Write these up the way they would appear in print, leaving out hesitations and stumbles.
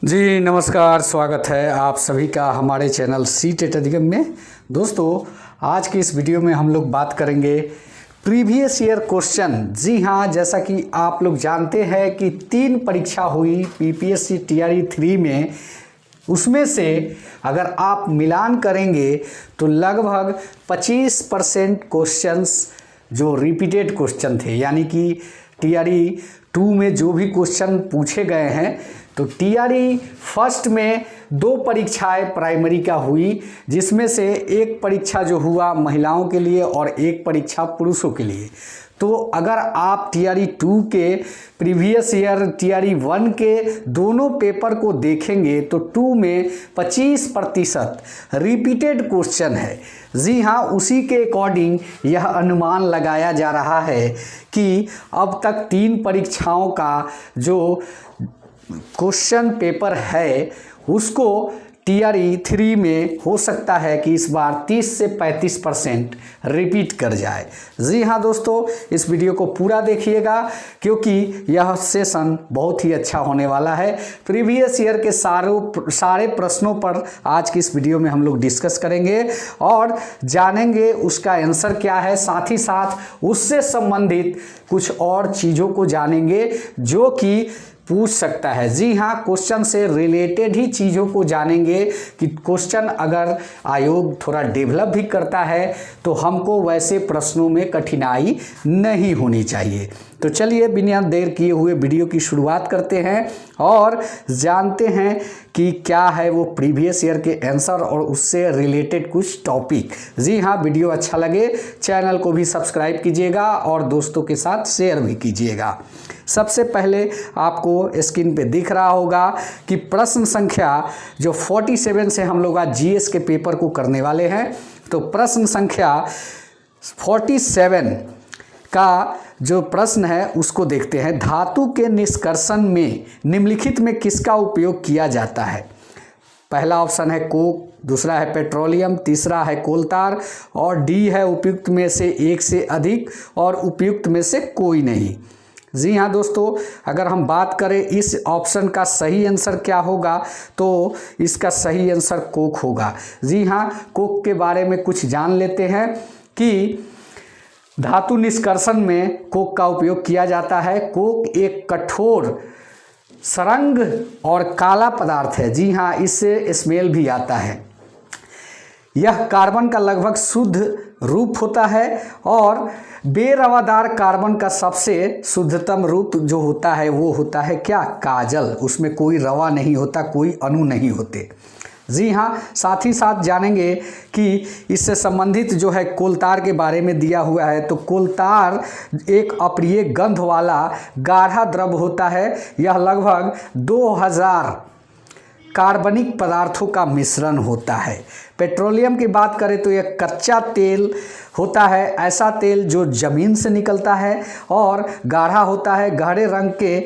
जी नमस्कार, स्वागत है आप सभी का हमारे चैनल सी टेट अधिगम में। दोस्तों, आज की इस वीडियो में हम लोग बात करेंगे प्रीवियस ईयर क्वेश्चन। जी हाँ, जैसा कि आप लोग जानते हैं कि 3 परीक्षा हुई पीपीएससी टीआरई 3 में, उसमें से अगर आप मिलान करेंगे तो लगभग 25% क्वेश्चंस जो रिपीटेड क्वेश्चन थे, यानी कि टीआरई 2 में जो भी क्वेश्चन पूछे गए हैं, तो टीआरई फर्स्ट में 2 परीक्षाएं प्राइमरी का हुई, जिसमें से एक परीक्षा जो हुआ महिलाओं के लिए और एक परीक्षा पुरुषों के लिए। तो अगर आप टीआरई 2 के प्रीवियस ईयर टीआरई 1 के दोनों पेपर को देखेंगे तो 2 में 25% रिपीटेड क्वेश्चन है। जी हाँ, उसी के अकॉर्डिंग यह अनुमान लगाया जा रहा है कि अब तक 3 परीक्षाओं का जो क्वेश्चन पेपर है उसको टीआरई 3 में हो सकता है कि इस बार 30 से 35% रिपीट कर जाए। जी हाँ दोस्तों, इस वीडियो को पूरा देखिएगा क्योंकि यह सेशन बहुत ही अच्छा होने वाला है। प्रीवियस ईयर के सारे प्रश्नों पर आज की इस वीडियो में हम लोग डिस्कस करेंगे और जानेंगे उसका आंसर क्या है, साथ ही साथ उससे संबंधित कुछ और चीज़ों को जानेंगे जो कि पूछ सकता है। जी हाँ, क्वेश्चन से रिलेटेड ही चीज़ों को जानेंगे कि क्वेश्चन अगर आयोग थोड़ा डेवलप भी करता है तो हमको वैसे प्रश्नों में कठिनाई नहीं होनी चाहिए। तो चलिए बिना देर किए हुए वीडियो की शुरुआत करते हैं और जानते हैं कि क्या है वो प्रीवियस ईयर के आंसर और उससे रिलेटेड कुछ टॉपिक। जी हाँ, वीडियो अच्छा लगे चैनल को भी सब्सक्राइब कीजिएगा और दोस्तों के साथ शेयर भी कीजिएगा। सबसे पहले आपको स्क्रीन पे दिख रहा होगा कि प्रश्न संख्या जो 47 से हम लोग आज जीएस के पेपर को करने वाले हैं। तो प्रश्न संख्या 47 का जो प्रश्न है उसको देखते हैं। धातु के निष्कर्षण में निम्नलिखित में किसका उपयोग किया जाता है? पहला ऑप्शन है कोक, दूसरा है पेट्रोलियम, तीसरा है कोलतार और डी है उपयुक्त में से एक से अधिक और उपयुक्त में से कोई नहीं। जी हाँ दोस्तों, अगर हम बात करें इस ऑप्शन का सही आंसर क्या होगा तो इसका सही आंसर कोक होगा। जी हाँ, कोक के बारे में कुछ जान लेते हैं कि धातु निष्कर्षण में कोक का उपयोग किया जाता है। कोक एक कठोर सरंग और काला पदार्थ है। जी हाँ, इससे स्मेल भी आता है। यह कार्बन का लगभग शुद्ध रूप होता है और बेरवादार कार्बन का सबसे शुद्धतम रूप जो होता है वो होता है क्या? काजल। उसमें कोई रवा नहीं होता, कोई अणु नहीं होते। जी हाँ, साथ ही साथ जानेंगे कि इससे संबंधित जो है कोलतार के बारे में दिया हुआ है। तो कोलतार एक अप्रिय गंध वाला गाढ़ा द्रव होता है। यह लगभग 2000 कार्बनिक पदार्थों का मिश्रण होता है। पेट्रोलियम की बात करें तो यह कच्चा तेल होता है, ऐसा तेल जो जमीन से निकलता है और गाढ़ा होता है। गहरे रंग के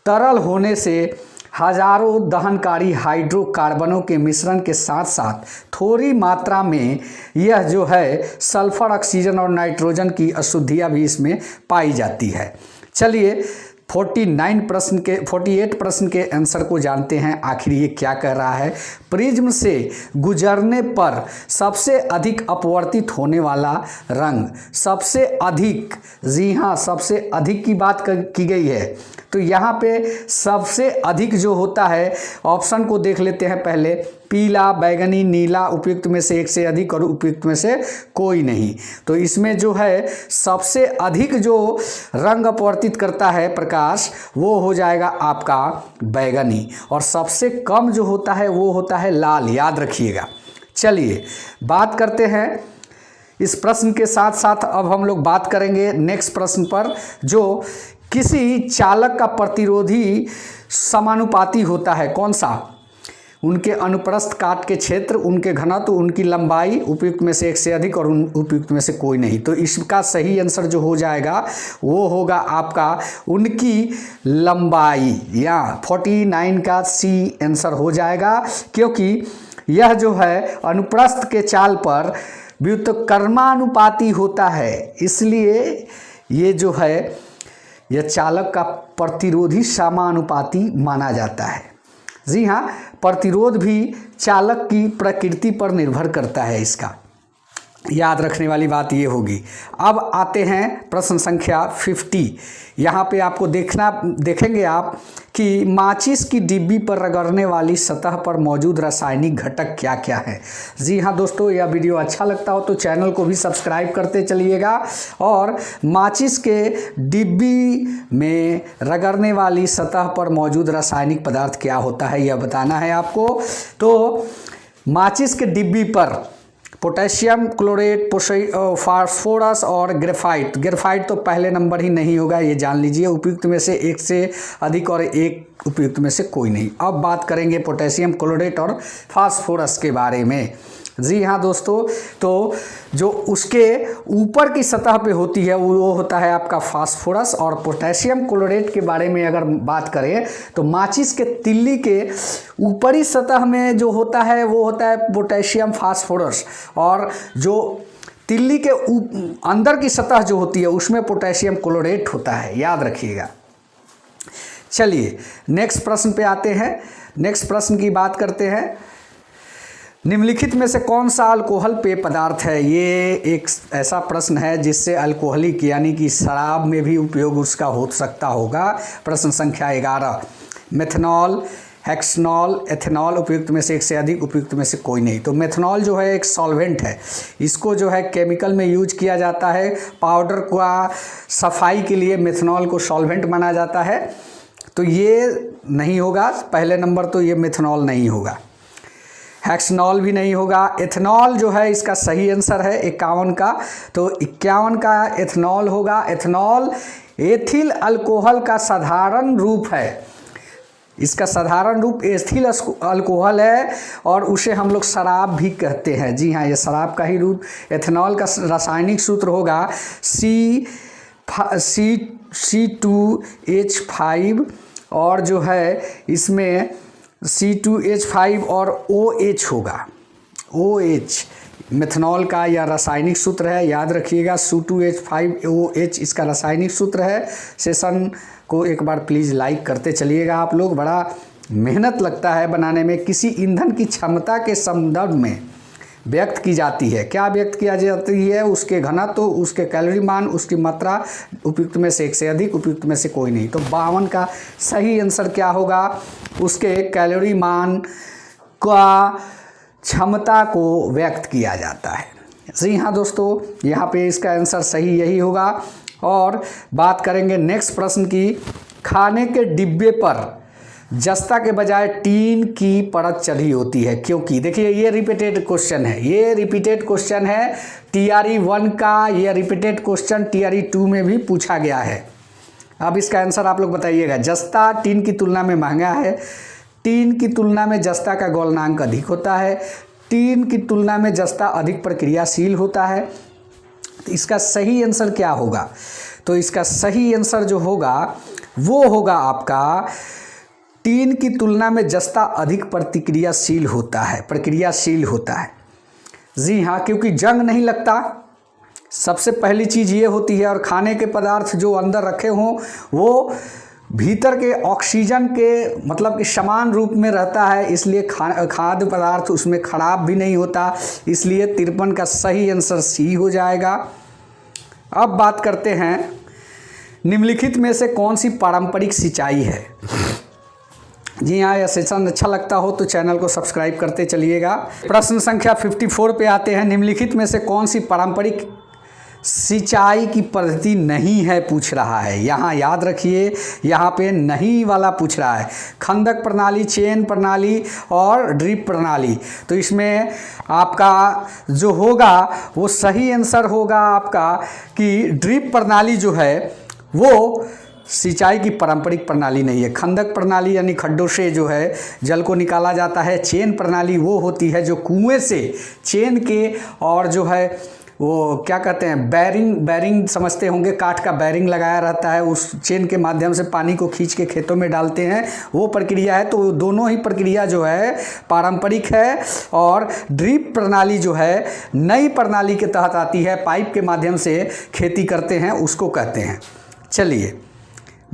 तरल होने से हजारों दहनकारी हाइड्रोकार्बनों के मिश्रण के साथ साथ थोड़ी मात्रा में यह जो है सल्फर, ऑक्सीजन और नाइट्रोजन की अशुद्धियाँ भी इसमें पाई जाती है। चलिए 48 प्रश्न के आंसर को जानते हैं। आखिर ये क्या कह रहा है? प्रिज्म से गुजरने पर सबसे अधिक अपवर्तित होने वाला रंग, सबसे अधिक। जी हाँ, सबसे अधिक की बात की गई है। तो यहाँ पे सबसे अधिक जो होता है, ऑप्शन को देख लेते हैं पहले। पीला, बैगनी, नीला, उपयुक्त में से एक से अधिक और उपयुक्त में से कोई नहीं। तो इसमें जो है सबसे अधिक जो रंग अपवर्तित करता है प्रकाश, वो हो जाएगा आपका बैगनी और सबसे कम जो होता है वो होता है लाल। याद रखिएगा। चलिए बात करते हैं इस प्रश्न के साथ साथ अब हम लोग बात करेंगे नेक्स्ट प्रश्न पर, जो किसी चालक का प्रतिरोधी समानुपाती होता है। कौन सा? उनके अनुप्रस्थ काट के क्षेत्र, उनके घनत्व, उनकी लंबाई, उपयुक्त में से एक से अधिक और उपयुक्त में से कोई नहीं। तो इसका सही आंसर जो हो जाएगा वो होगा आपका उनकी लंबाई, या 49 का सी आंसर हो जाएगा, क्योंकि यह जो है अनुप्रस्थ के चाल पर व्युत्क्रमानुपाती होता है, इसलिए ये जो है यह चालक का प्रतिरोधी समानुपाती माना जाता है। जी हाँ, प्रतिरोध भी चालक की प्रकृति पर निर्भर करता है। इसका याद रखने वाली बात ये होगी। अब आते हैं प्रश्न संख्या 50। यहाँ पे आपको देखेंगे आप कि माचिस की डिब्बी पर रगड़ने वाली सतह पर मौजूद रासायनिक घटक क्या क्या है। जी हाँ दोस्तों, यह वीडियो अच्छा लगता हो तो चैनल को भी सब्सक्राइब करते चलिएगा और माचिस के डिब्बी में रगड़ने वाली सतह पर मौजूद रासायनिक पदार्थ क्या होता है यह बताना है आपको। तो माचिस के डिब्बी पर पोटेशियम क्लोरेट, फास्फोरस और ग्रेफाइट तो पहले नंबर ही नहीं होगा, ये जान लीजिए। उपयुक्त में से एक से अधिक और एक उपयुक्त में से कोई नहीं। अब बात करेंगे पोटेशियम क्लोरेट और फास्फोरस के बारे में। जी हाँ दोस्तों, तो जो उसके ऊपर की सतह पे होती है वो होता है आपका फास्फोरस। और पोटेशियम क्लोरेट के बारे में अगर बात करें तो माचिस के तिल्ली के ऊपरी सतह में जो होता है वो होता है पोटेशियम फास्फोरस, और जो तिल्ली के अंदर की सतह जो होती है उसमें पोटेशियम क्लोरेट होता है, याद रखिएगा। चलिए नेक्स्ट प्रश्न पे आते हैं। नेक्स्ट प्रश्न की बात करते हैं। निम्नलिखित में से कौन सा अल्कोहल पेय पदार्थ है। ये एक ऐसा प्रश्न है जिससे अल्कोहलिक यानी कि शराब में भी उपयोग उसका हो सकता होगा। प्रश्न संख्या 11। मेथनॉल, हेक्सनॉल, एथेनॉल उपयुक्त में से एक से अधिक, उपयुक्त में से कोई नहीं। तो मेथनॉल जो है एक सॉल्वेंट है, इसको जो है केमिकल में यूज किया जाता है। पाउडर का सफाई के लिए मेथनॉल को सॉल्वेंट माना जाता है, तो ये नहीं होगा। पहले नंबर तो ये मेथनॉल नहीं होगा। हेक्सनॉल भी नहीं होगा। एथेनॉल जो है इसका सही आंसर है 51 का, तो 51 का एथेनॉल होगा। एथेनॉल एथिल अल्कोहल का साधारण रूप है। इसका साधारण रूप एथिल अल्कोहल है और उसे हम लोग शराब भी कहते हैं। जी हाँ, ये शराब का ही रूप। एथेनॉल का रासायनिक सूत्र होगा C2H5 और जो है इसमें C2H5 और OH होगा। OH मेथनॉल का यह रासायनिक सूत्र है, याद रखिएगा। C2H5OH इसका रासायनिक सूत्र है। सेशन को एक बार प्लीज़ लाइक करते चलिएगा आप लोग। बड़ा मेहनत लगता है बनाने में। किसी ईंधन की क्षमता के संदर्भ में व्यक्त की जाती है। क्या व्यक्त किया जाती है? उसके घनत्व, उसके कैलोरी मान, उसकी मात्रा। उपयुक्त में से एक से अधिक, उपयुक्त में से कोई नहीं। तो 52 का सही आंसर क्या होगा? उसके कैलोरी मान का क्षमता को व्यक्त किया जाता है। जी हाँ दोस्तों, यहाँ पे इसका आंसर सही यही होगा। और बात करेंगे नेक्स्ट प्रश्न की। खाने के डिब्बे पर जस्ता के बजाय टीन की परत चढ़ी होती है क्योंकि, देखिए ये रिपीटेड क्वेश्चन है। ये रिपीटेड क्वेश्चन है TRE 1 का। ये रिपीटेड क्वेश्चन TRE 2 में भी पूछा गया है। अब इसका आंसर आप लोग बताइएगा। जस्ता टीन की तुलना में महंगा है। टीन की तुलना में जस्ता का गलनांक अधिक होता है। टीन की तुलना में जस्ता अधिक प्रक्रियाशील होता है। तो इसका सही आंसर क्या होगा? तो इसका सही आंसर जो होगा वो होगा आपका टीन की तुलना में जस्ता अधिक प्रक्रियाशील होता है। जी हाँ, क्योंकि जंग नहीं लगता, सबसे पहली चीज़ ये होती है। और खाने के पदार्थ जो अंदर रखे हों वो भीतर के ऑक्सीजन के मतलब कि समान रूप में रहता है, इसलिए खाद्य पदार्थ उसमें खराब भी नहीं होता। इसलिए 53 का सही आंसर C हो जाएगा। अब बात करते हैं निम्नलिखित में से कौन सी पारंपरिक सिंचाई है। जी हाँ, यह सेशन अच्छा लगता हो तो चैनल को सब्सक्राइब करते चलिएगा। प्रश्न संख्या 54 पे आते हैं। निम्नलिखित में से कौन सी पारंपरिक सिंचाई की पद्धति नहीं है पूछ रहा है। यहाँ याद रखिए, यहाँ पे नहीं वाला पूछ रहा है। खंदक प्रणाली, चेन प्रणाली और ड्रिप प्रणाली। तो इसमें आपका जो होगा वो सही आंसर होगा आपका कि ड्रिप प्रणाली जो है वो सिंचाई की पारंपरिक प्रणाली नहीं है। खंदक प्रणाली यानी खड्डों से जो है जल को निकाला जाता है। चेन प्रणाली वो होती है जो कुएं से चेन के और जो है वो क्या कहते हैं बैरिंग समझते होंगे, काठ का बैरिंग लगाया रहता है, उस चेन के माध्यम से पानी को खींच के खेतों में डालते हैं, वो प्रक्रिया है। तो दोनों ही प्रक्रिया जो है पारंपरिक है। और ड्रिप प्रणाली जो है नई प्रणाली के तहत आती है, पाइप के माध्यम से खेती करते हैं, उसको कहते हैं। चलिए,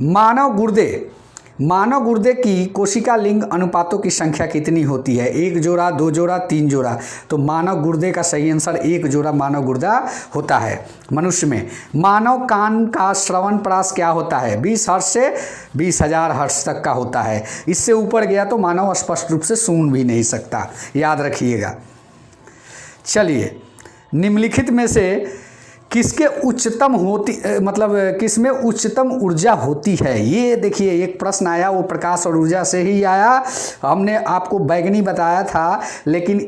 मानव गुर्दे मानव गुर्दे की कोशिका लिंग अनुपातों की संख्या कितनी होती है? 1 जोड़ा, 2 जोड़ा, 3 जोड़ा। तो मानव गुर्दे का सही आंसर 1 जोड़ा मानव गुर्दा होता है मनुष्य में। मानव कान का श्रवण परास क्या होता है? 20 हर्ट्ज से 20,000 हर्ट्ज तक का होता है। इससे ऊपर गया तो मानव स्पष्ट रूप से सुन भी नहीं सकता, याद रखिएगा। चलिए, निम्नलिखित में से किसके उच्चतम होती किसमें उच्चतम ऊर्जा होती है? ये देखिए, एक प्रश्न आया, वो प्रकाश और ऊर्जा से ही आया। हमने आपको बैगनी बताया था, लेकिन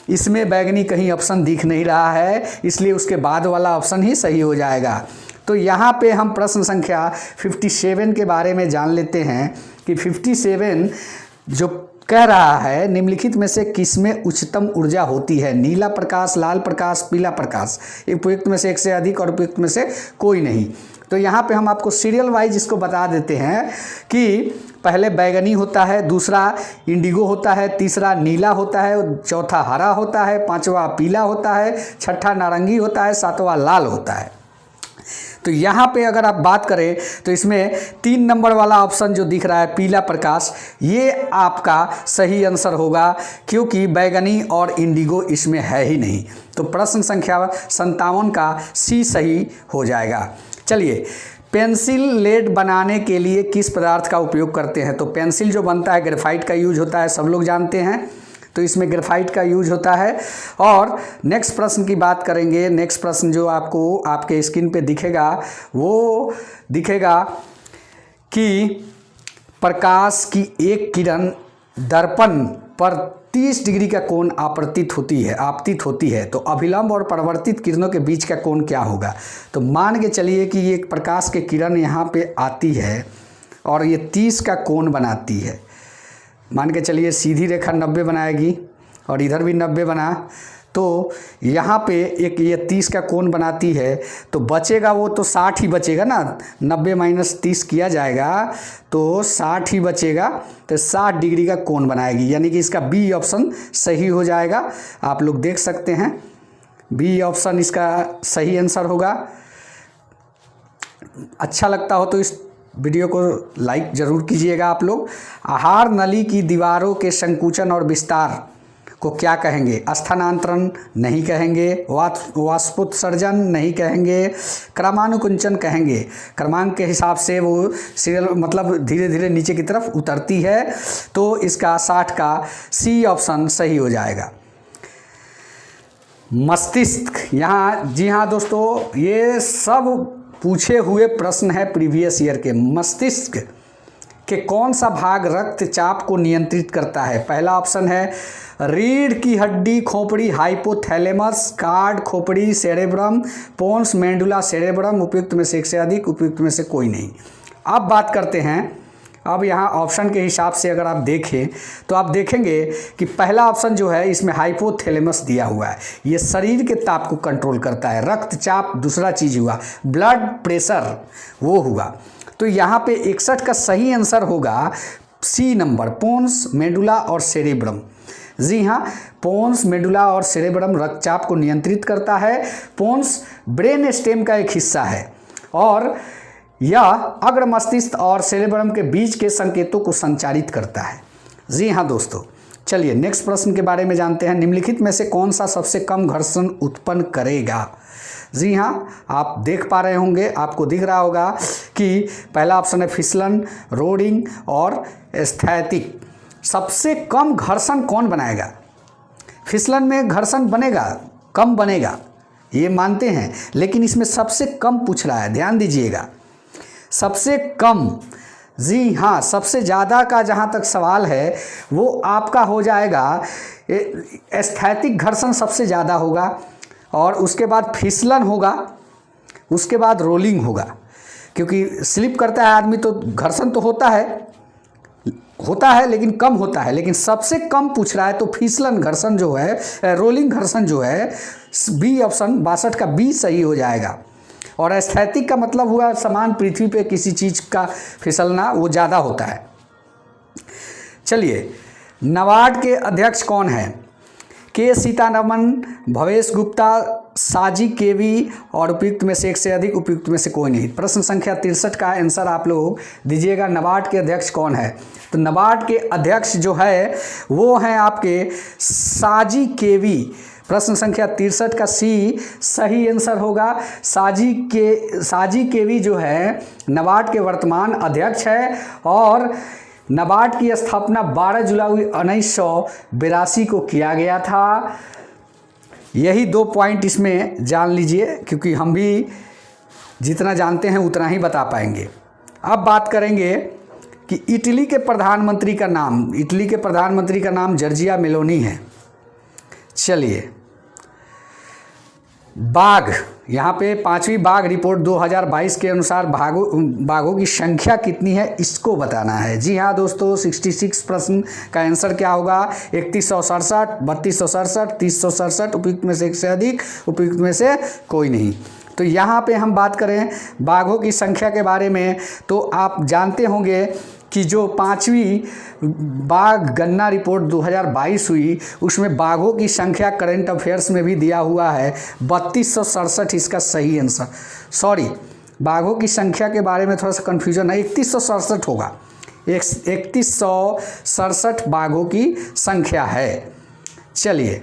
इसमें बैगनी कहीं ऑप्शन दिख नहीं रहा है, इसलिए उसके बाद वाला ऑप्शन ही सही हो जाएगा। तो यहाँ पे हम प्रश्न संख्या 57 के बारे में जान लेते हैं कि 57 जो कह रहा है, निम्नलिखित में से किसमें उच्चतम ऊर्जा होती है? नीला प्रकाश, लाल प्रकाश, पीला प्रकाश। उपयुक्त में से एक से अधिक और उपयुक्त में से कोई नहीं। तो यहाँ पे हम आपको सीरियल वाइज इसको बता देते हैं कि पहले बैगनी होता है, दूसरा इंडिगो होता है, तीसरा नीला होता है, चौथा हरा होता है, पांचवा पीला होता है, छठा नारंगी होता है, सातवां लाल होता है। तो यहाँ पे अगर आप बात करें तो इसमें 3 नंबर वाला ऑप्शन जो दिख रहा है पीला प्रकाश, ये आपका सही आंसर होगा, क्योंकि बैगनी और इंडिगो इसमें है ही नहीं। तो प्रश्न संख्या 57 का सी सही हो जाएगा। चलिए, पेंसिल लेड बनाने के लिए किस पदार्थ का उपयोग करते हैं? तो पेंसिल जो बनता है ग्रेफाइट का यूज होता है, सब लोग जानते हैं। तो इसमें ग्रेफाइट का यूज होता है। और नेक्स्ट प्रश्न की बात करेंगे। नेक्स्ट प्रश्न जो आपको आपके स्क्रीन पे दिखेगा, वो दिखेगा कि प्रकाश की एक किरण दर्पण पर 30 डिग्री का कोण आपतित होती है। तो अभिलंब और परावर्तित किरणों के बीच का कोण क्या होगा? तो मान के चलिए कि ये प्रकाश की किरण यहाँ पे आती है और ये 30 का कोण बनाती है। मान के चलिए सीधी रेखा 90 बनाएगी और इधर भी 90 बना, तो यहाँ पे एक ये 30 का कोण बनाती है, तो बचेगा वो तो 60 ही बचेगा ना। 90 माइनस 30 किया जाएगा तो 60 ही बचेगा, तो 60 डिग्री का कोण बनाएगी। यानी कि इसका बी ऑप्शन सही हो जाएगा। आप लोग देख सकते हैं, बी ऑप्शन इसका सही आंसर होगा। अच्छा लगता हो तो इस वीडियो को लाइक जरूर कीजिएगा आप लोग। आहार नली की दीवारों के संकुचन और विस्तार को क्या कहेंगे? स्थानांतरण नहीं कहेंगे, वाष्पोत्सर्जन नहीं कहेंगे, क्रमानुकुंचन कहेंगे। क्रमांक के हिसाब से वो सीरियल धीरे धीरे नीचे की तरफ उतरती है। तो इसका 60 का सी ऑप्शन सही हो जाएगा। मस्तिष्क, यहाँ जी हाँ दोस्तों, ये सब पूछे हुए प्रश्न है प्रीवियस ईयर के। मस्तिष्क के कौन सा भाग रक्तचाप को नियंत्रित करता है? पहला ऑप्शन है रीढ़ की हड्डी, खोपड़ी, हाइपोथैलेमस, कार्ड, खोपड़ी, सेरेब्रम, पोन्स, मेंडुला, सेरेब्रम। उपयुक्त में से एक से अधिक, उपयुक्त में से कोई नहीं। अब बात करते हैं, अब यहाँ ऑप्शन के हिसाब से अगर आप देखें तो आप देखेंगे कि पहला ऑप्शन जो है इसमें हाइपोथैलेमस दिया हुआ है। ये शरीर के ताप को कंट्रोल करता है। रक्तचाप दूसरा चीज हुआ, ब्लड प्रेशर वो हुआ। तो यहाँ पे 61 का सही आंसर होगा सी नंबर, पोन्स, मेडुला और सेरेब्रम। जी हाँ, पोन्स, मेडुला और सेरेब्रम रक्तचाप को नियंत्रित करता है। पोन्स ब्रेन स्टेम का एक हिस्सा है और यह अग्र मस्तिष्क और सेरेब्रम के बीच के संकेतों को संचारित करता है। जी हाँ दोस्तों, चलिए नेक्स्ट प्रश्न के बारे में जानते हैं। निम्नलिखित में से कौन सा सबसे कम घर्षण उत्पन्न करेगा? जी हाँ, आप देख पा रहे होंगे, आपको दिख रहा होगा कि पहला ऑप्शन है फिसलन, रोडिंग और स्थैतिक। सबसे कम घर्षण कौन बनाएगा? फिसलन में घर्षण बनेगा, कम बनेगा, ये मानते हैं, लेकिन इसमें सबसे कम पूछ रहा है, ध्यान दीजिएगा। सबसे कम, जी हाँ, सबसे ज़्यादा का जहाँ तक सवाल है वो आपका हो जाएगा स्थैतिक घर्षण सबसे ज़्यादा होगा, और उसके बाद फिसलन होगा, उसके बाद रोलिंग होगा। क्योंकि स्लिप करता है आदमी तो घर्षण तो होता है लेकिन कम होता है, लेकिन सबसे कम पूछ रहा है तो फिसलन घर्षण जो है, रोलिंग घर्षण जो है, बी ऑप्शन 62 का बी सही हो जाएगा। और स्थैतिक का मतलब हुआ समान पृथ्वी पे किसी चीज़ का फिसलना, वो ज़्यादा होता है। चलिए, नाबार्ड के अध्यक्ष कौन है? के सीतारमन, भवेश गुप्ता, साजी केवी और उपयुक्त में से एक से अधिक, उपयुक्त में से कोई नहीं। प्रश्न संख्या 63 का आंसर आप लोग दीजिएगा। नाबार्ड के अध्यक्ष कौन है? तो नाबार्ड के अध्यक्ष जो है वो हैं आपके साजी केवी। प्रश्न संख्या 63 का सी सही आंसर होगा। साजी केवी जो है नाबार्ड के वर्तमान अध्यक्ष है और नाबार्ड की स्थापना 12 जुलाई 1982 को किया गया था। यही 2 पॉइंट इसमें जान लीजिए, क्योंकि हम भी जितना जानते हैं उतना ही बता पाएंगे। अब बात करेंगे कि इटली के प्रधानमंत्री का नाम जॉर्जिया मेलोनी है। चलिए, बाघ, यहाँ पे 5वीं बाघ रिपोर्ट 2022 के अनुसार बाघों की संख्या कितनी है इसको बताना है। जी हाँ दोस्तों, 66 प्रश्न का आंसर क्या होगा? 3167, 3267, 3067, उपयुक्त में से एक से अधिक, उपयुक्त में से कोई नहीं। तो यहाँ पे हम बात करें बाघों की संख्या के बारे में, तो आप जानते होंगे कि जो 5वीं बाघ गणना रिपोर्ट 2022 हुई उसमें बाघों की संख्या करंट अफेयर्स में भी दिया हुआ है 3267 इसका सही आंसर। सॉरी, बाघों की संख्या के बारे में थोड़ा सा कन्फ्यूजन है, 3167 होगा। 3167 बाघों की संख्या है। चलिए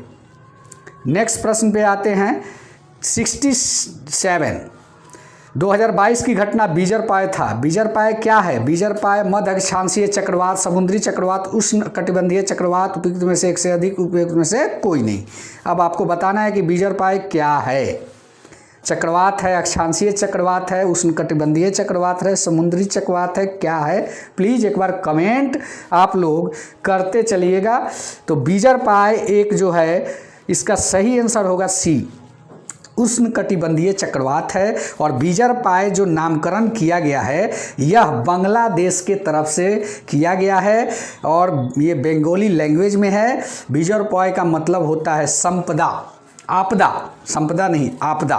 नेक्स्ट प्रश्न पे आते हैं। 67 2022 की घटना बीजरपाय था। बीजरपाय क्या है? बीजरपाय मध्य अक्षांशीय चक्रवात, समुद्री चक्रवात, उष्ण कटिबंधीय चक्रवात, उपयुक्त में से एक से अधिक, उपयुक्त में से कोई नहीं। अब आपको बताना है कि बीजरपाय क्या है। चक्रवात है, अक्षांशीय चक्रवात है, उष्ण कटिबंधीय चक्रवात है, समुद्री चक्रवात है, क्या है? प्लीज़ एक बार कमेंट आप लोग करते चलिएगा। तो बीजरपाय एक जो है इसका सही आंसर होगा सी, उष्ण कटिबंधीय चक्रवात है। और बीजरपाय जो नामकरण किया गया है यह बांग्लादेश के तरफ से किया गया है और ये बंगाली लैंग्वेज में है। बीजरपाय का मतलब होता है संपदा, आपदा, संपदा नहीं आपदा।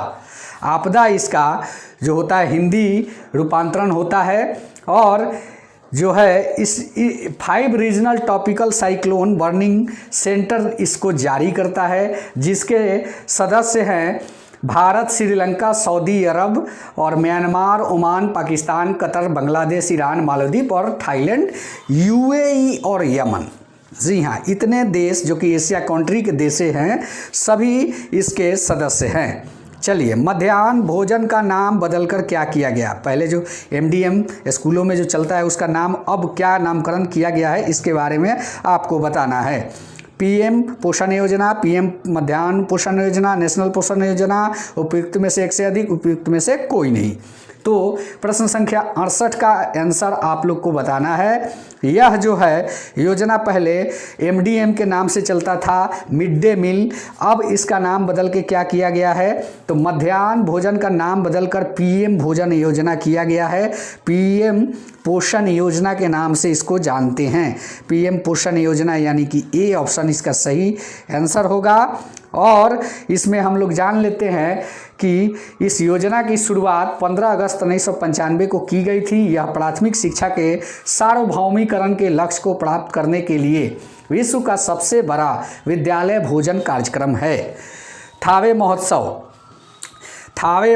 आपदा इसका जो होता है हिंदी रूपांतरण होता है। और जो है इस 5 regional topical cyclone warning centre इसको जारी करता है, जिसके सदस्य हैं भारत, श्रीलंका, सऊदी अरब और Myanmar, Oman, Pakistan, Qatar, Bangladesh, Iran, Maldives और थाईलैंड, यूएई और यमन। जी हाँ, इतने देश जो कि एशिया कंट्री के देश हैं सभी इसके सदस्य हैं। चलिए, मध्याह्न भोजन का नाम बदलकर क्या किया गया? पहले जो MDM स्कूलों में जो चलता है उसका नाम अब क्या नामकरण किया गया है इसके बारे में आपको बताना है। PM पोषण योजना, PM मध्याह्न पोषण योजना, नेशनल पोषण योजना, उपयुक्त में से एक से अधिक, उपयुक्त में से कोई नहीं। तो प्रश्न संख्या 68 का आंसर आप लोग को बताना है। यह जो है योजना पहले MDM के नाम से चलता था, मिड डे मील। अब इसका नाम बदल के क्या किया गया है? तो मध्याह्न भोजन का नाम बदलकर PM भोजन योजना किया गया है। PM पोषण योजना के नाम से इसको जानते हैं। PM पोषण योजना, यानी कि ए ऑप्शन इसका सही आंसर होगा। और इसमें हम लोग जान लेते हैं कि इस योजना की शुरुआत 15 अगस्त 1995 को की गई थी। यह प्राथमिक शिक्षा के सार्वभौमिकरण के लक्ष्य को प्राप्त करने के लिए विश्व का सबसे बड़ा विद्यालय भोजन कार्यक्रम है। थावे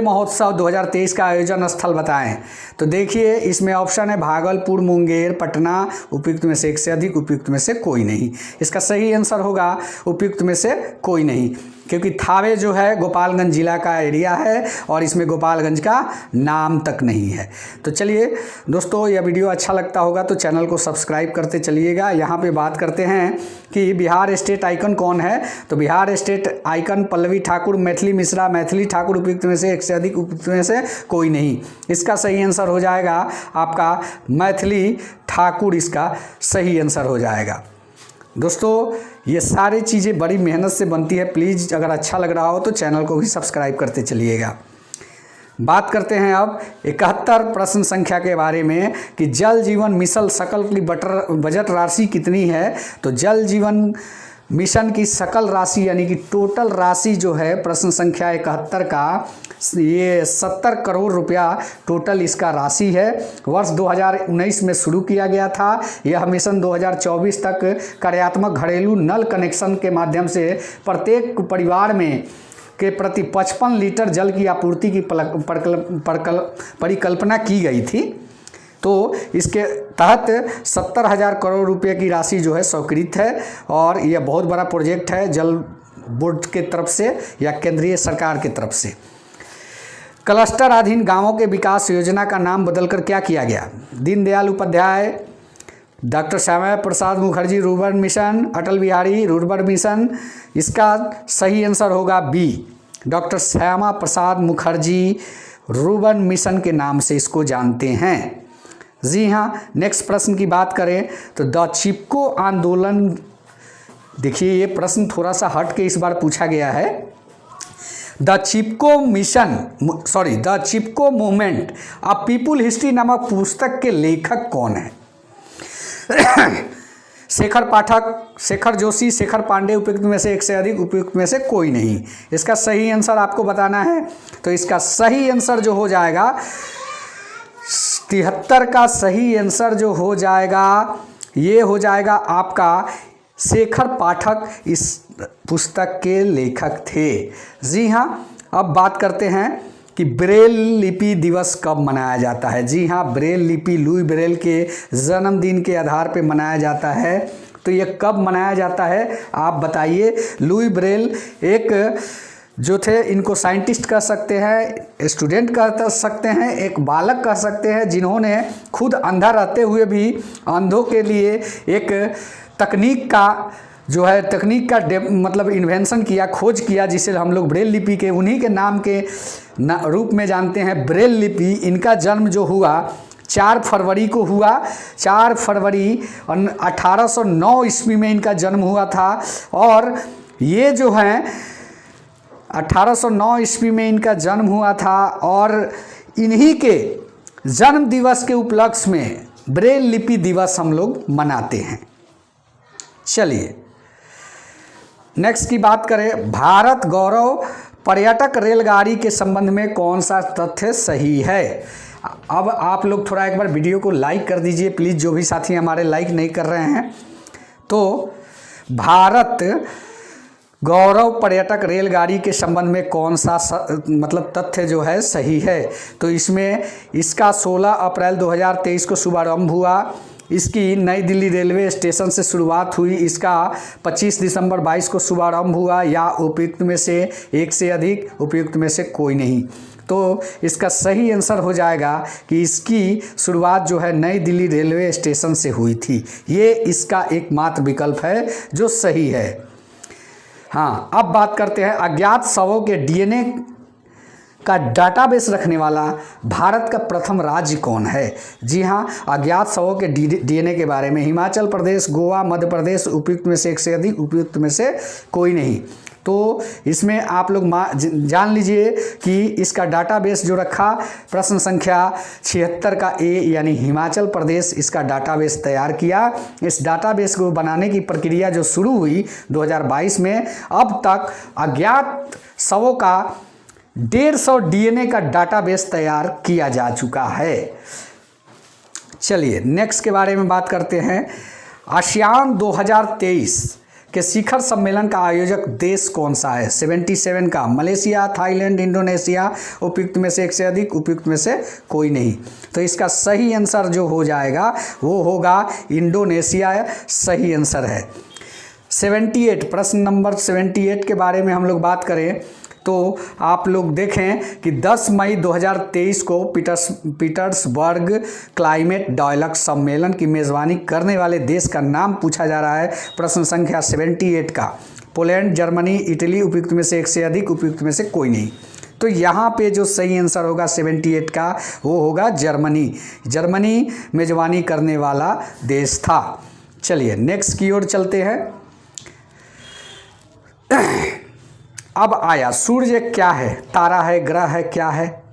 महोत्सव 2023 का आयोजन स्थल बताएं। तो देखिए इसमें ऑप्शन है भागलपुर, मुंगेर, पटना, उपयुक्त में से एक से अधिक, उपयुक्त में से कोई नहीं। इसका सही आंसर होगा उपयुक्त में से कोई नहीं, क्योंकि थावे जो है गोपालगंज जिला का एरिया है और इसमें गोपालगंज का नाम तक नहीं है। तो चलिए दोस्तों, यह वीडियो अच्छा लगता होगा तो चैनल को सब्सक्राइब करते चलिएगा। यहाँ पे बात करते हैं कि बिहार स्टेट आइकन कौन है। तो बिहार स्टेट आइकन पल्लवी ठाकुर, मैथिली मिश्रा, मैथिली ठाकुर, उपयुक्त में से एक से अधिक, उपयुक्त में से कोई नहीं। इसका सही आंसर हो जाएगा आपका मैथिली ठाकुर, इसका सही आंसर हो जाएगा। दोस्तों ये सारी चीज़ें बड़ी मेहनत से बनती है। प्लीज़ अगर अच्छा लग रहा हो तो चैनल को भी सब्सक्राइब करते चलिएगा। बात करते हैं अब 71 प्रश्न संख्या के बारे में कि जल जीवन मिशन सकल की बजट राशि कितनी है। तो जल जीवन मिशन की सकल राशि यानी कि टोटल राशि जो है प्रश्न संख्या 71 का ये 70 करोड़ रुपया टोटल इसका राशि है। वर्ष 2019 में शुरू किया गया था। यह मिशन 2024 तक कार्यात्मक घरेलू नल कनेक्शन के माध्यम से प्रत्येक परिवार में के प्रति 55 लीटर जल की आपूर्ति की परिकल्पना की गई थी। तो इसके तहत 70,000 करोड़ रुपए की राशि जो है स्वीकृत है और यह बहुत बड़ा प्रोजेक्ट है जल बोर्ड के तरफ से या केंद्रीय सरकार की तरफ से। क्लस्टर अधीन गांवों के विकास योजना का नाम बदलकर क्या किया गया? Deendayal Upadhyay, doctor Shyama Prasad Mukherjee rurban mission, Atal Bihari rurban mission. इसका सही आंसर होगा B, doctor Shyama Prasad Mukherjee rurban mission के नाम से इसको जानते हैं। जी हाँ, नेक्स्ट प्रश्न की बात करें तो द चिपको आंदोलन, देखिए ये प्रश्न थोड़ा सा हट के इस बार पूछा गया है। The Chipko movement a people history नामक पुस्तक के लेखक कौन है? शेखर पाठक, शेखर जोशी, शेखर पांडे, उपयुक्त में से एक से अधिक, उपयुक्त में से कोई नहीं। इसका सही आंसर आपको बताना है। तो इसका सही आंसर जो हो जाएगा 73 का सही आंसर जो हो जाएगा ये हो जाएगा आपका शेखर पाठक इस पुस्तक के लेखक थे। जी हाँ, अब बात करते हैं कि ब्रेल लिपि दिवस कब मनाया जाता है। जी हाँ, ब्रेल लिपि लुई ब्रेल के जन्मदिन के आधार पर मनाया जाता है। तो ये कब मनाया जाता है आप बताइए। लुई ब्रेल एक जो थे, इनको साइंटिस्ट कह सकते हैं, स्टूडेंट कह सकते हैं, एक बालक कह सकते हैं, जिन्होंने खुद अंधा रहते हुए भी अंधों के लिए एक तकनीक का जो है मतलब इन्वेंशन किया, खोज किया, जिसे हम लोग ब्रेल लिपि के उन्हीं के नाम के रूप में जानते हैं, ब्रेल लिपि। इनका जन्म जो हुआ 4 फरवरी को हुआ। 4 फरवरी 1809 ईस्वी में इनका जन्म हुआ था। और ये जो हैं 1809 ईस्वी में इनका जन्म हुआ था और इन्हीं के जन्म दिवस के उपलक्ष्य में ब्रेल लिपि दिवस हम लोग मनाते हैं। चलिए नेक्स्ट की बात करें। भारत गौरव पर्यटक रेलगाड़ी के संबंध में कौन सा तथ्य सही है? अब आप लोग थोड़ा एक बार वीडियो को लाइक कर दीजिए प्लीज़, जो भी साथी हमारे लाइक नहीं कर रहे हैं। तो भारत गौरव पर्यटक रेलगाड़ी के संबंध में कौन सा मतलब तथ्य जो है सही है? तो इसमें इसका 16 अप्रैल 2023 को शुभारंभ हुआ। इसकी नई दिल्ली रेलवे स्टेशन से शुरुआत हुई। इसका 25 दिसंबर 22 को शुभारंभ हुआ। या उपयुक्त में से एक से अधिक, उपयुक्त में से कोई नहीं। तो इसका सही आंसर हो जाएगा कि इसकी शुरुआत जो है नई दिल्ली रेलवे स्टेशन से हुई थी। ये इसका एकमात्र विकल्प है जो सही है। हाँ, अब बात करते हैं अज्ञात शवों के डीएनए का डाटाबेस रखने वाला भारत का प्रथम राज्य कौन है? जी हाँ, अज्ञात शवों के डीएनए के बारे में हिमाचल प्रदेश, गोवा, मध्य प्रदेश, उपयुक्त में से एक से अधिक, उपयुक्त में से कोई नहीं। तो इसमें आप लोग जान लीजिए कि इसका डाटाबेस जो रखा प्रश्न संख्या 76 का ए यानी हिमाचल प्रदेश इसका डाटाबेस तैयार किया। इस डाटाबेस को बनाने की प्रक्रिया जो शुरू हुई 2022 में, अब तक अज्ञात शवों का 150 डीएनए का डाटाबेस तैयार किया जा चुका है। चलिए नेक्स्ट के बारे में बात करते हैं। आसियान 2023 के शिखर सम्मेलन का आयोजक देश कौन सा है? 77 का मलेशिया, थाईलैंड, इंडोनेशिया, उपयुक्त में से एक से अधिक, उपयुक्त में से कोई नहीं। तो इसका सही आंसर जो हो जाएगा वो होगा इंडोनेशिया, सही आंसर है। 78 प्रश्न नंबर 78 के बारे में हम लोग बात करें तो आप लोग देखें कि 10 मई 2023 को पीटर्सबर्ग क्लाइमेट डायलॉग सम्मेलन की मेज़बानी करने वाले देश का नाम पूछा जा रहा है। प्रश्न संख्या 78 का पोलैंड, जर्मनी, इटली, उपयुक्त में से एक से अधिक, उपयुक्त में से कोई नहीं। तो यहाँ पे जो सही आंसर होगा 78 का वो होगा जर्मनी। जर्मनी मेज़बानी करने वाला देश था। चलिए नेक्स्ट की ओर चलते हैं। अब आया सूर्य क्या है? तारा है, ग्रह है, क्या है?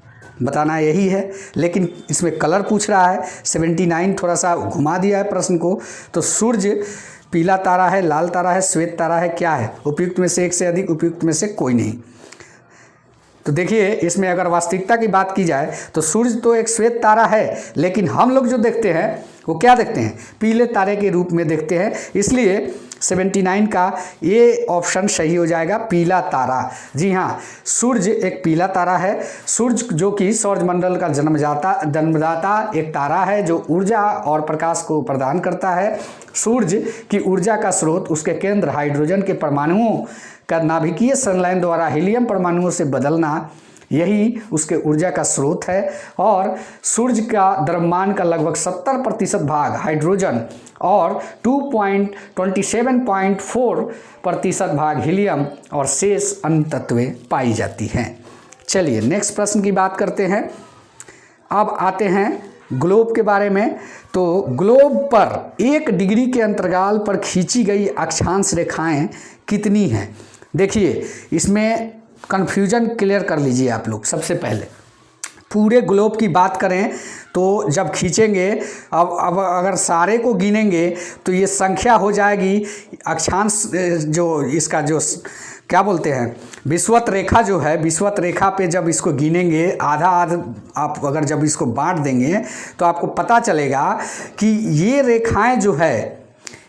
बताना यही है, लेकिन इसमें कलर पूछ रहा है। 79 थोड़ा सा घुमा दिया है प्रश्न को। तो सूर्य पीला तारा है, लाल तारा है, श्वेत तारा है, क्या है? उपयुक्त में से एक से अधिक, उपयुक्त में से कोई नहीं। तो देखिए इसमें अगर वास्तविकता की बात की जाए तो सूर्य तो एक श्वेत तारा है, लेकिन हम लोग जो देखते हैं वो क्या देखते हैं, पीले तारे के रूप में देखते हैं। इसलिए 79 का ये ऑप्शन सही हो जाएगा, पीला तारा। जी हाँ, सूर्य एक पीला तारा है। सूर्य जो कि सौरमंडल का जन्मदाता एक तारा है जो ऊर्जा और प्रकाश को प्रदान करता है। सूर्य की ऊर्जा का स्रोत उसके केंद्र हाइड्रोजन के परमाणुओं का नाभिकीय संलयन द्वारा हीलियम परमाणुओं से बदलना, यही उसके ऊर्जा का स्रोत है। और सूर्य का द्रव्यमान का लगभग 70% भाग हाइड्रोजन और 27.4% भाग हीलियम और शेष अन्य तत्वें पाई जाती हैं। चलिए नेक्स्ट प्रश्न की बात करते हैं। अब आते हैं ग्लोब के बारे में। तो ग्लोब पर 1 डिग्री के अंतराल पर खींची गई अक्षांश रेखाएं कितनी हैं? देखिए, इसमें कन्फ्यूजन क्लियर कर लीजिए आप लोग। सबसे पहले पूरे ग्लोब की बात करें तो जब खींचेंगे, अब अगर सारे को गिनेंगे तो ये संख्या हो जाएगी अक्षांश, जो इसका जो क्या बोलते हैं विषुवत रेखा जो है, विषुवत रेखा पे जब इसको गिनेंगे आधा आप अगर जब इसको बांट देंगे तो आपको पता चलेगा कि ये रेखाएं जो है,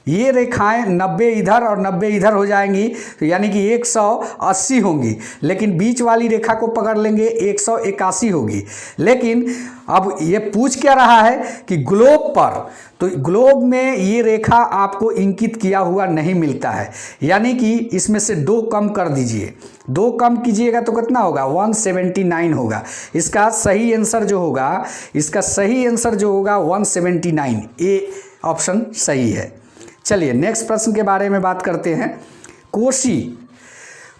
ये रेखाएं 90 इधर और 90 इधर हो जाएंगी, तो यानी कि 180 होंगी। लेकिन बीच वाली रेखा को पकड़ लेंगे 181 होगी। लेकिन अब ये पूछ क्या रहा है कि ग्लोब पर, तो ग्लोब में ये रेखा आपको इंकित किया हुआ नहीं मिलता है, यानी कि इसमें से 2 कम कर दीजिए। 2 कम कीजिएगा तो कितना होगा, 179 होगा। इसका सही आंसर जो होगा, इसका सही आंसर जो होगा 179, ए ऑप्शन सही है। चलिए नेक्स्ट प्रश्न के बारे में बात करते हैं।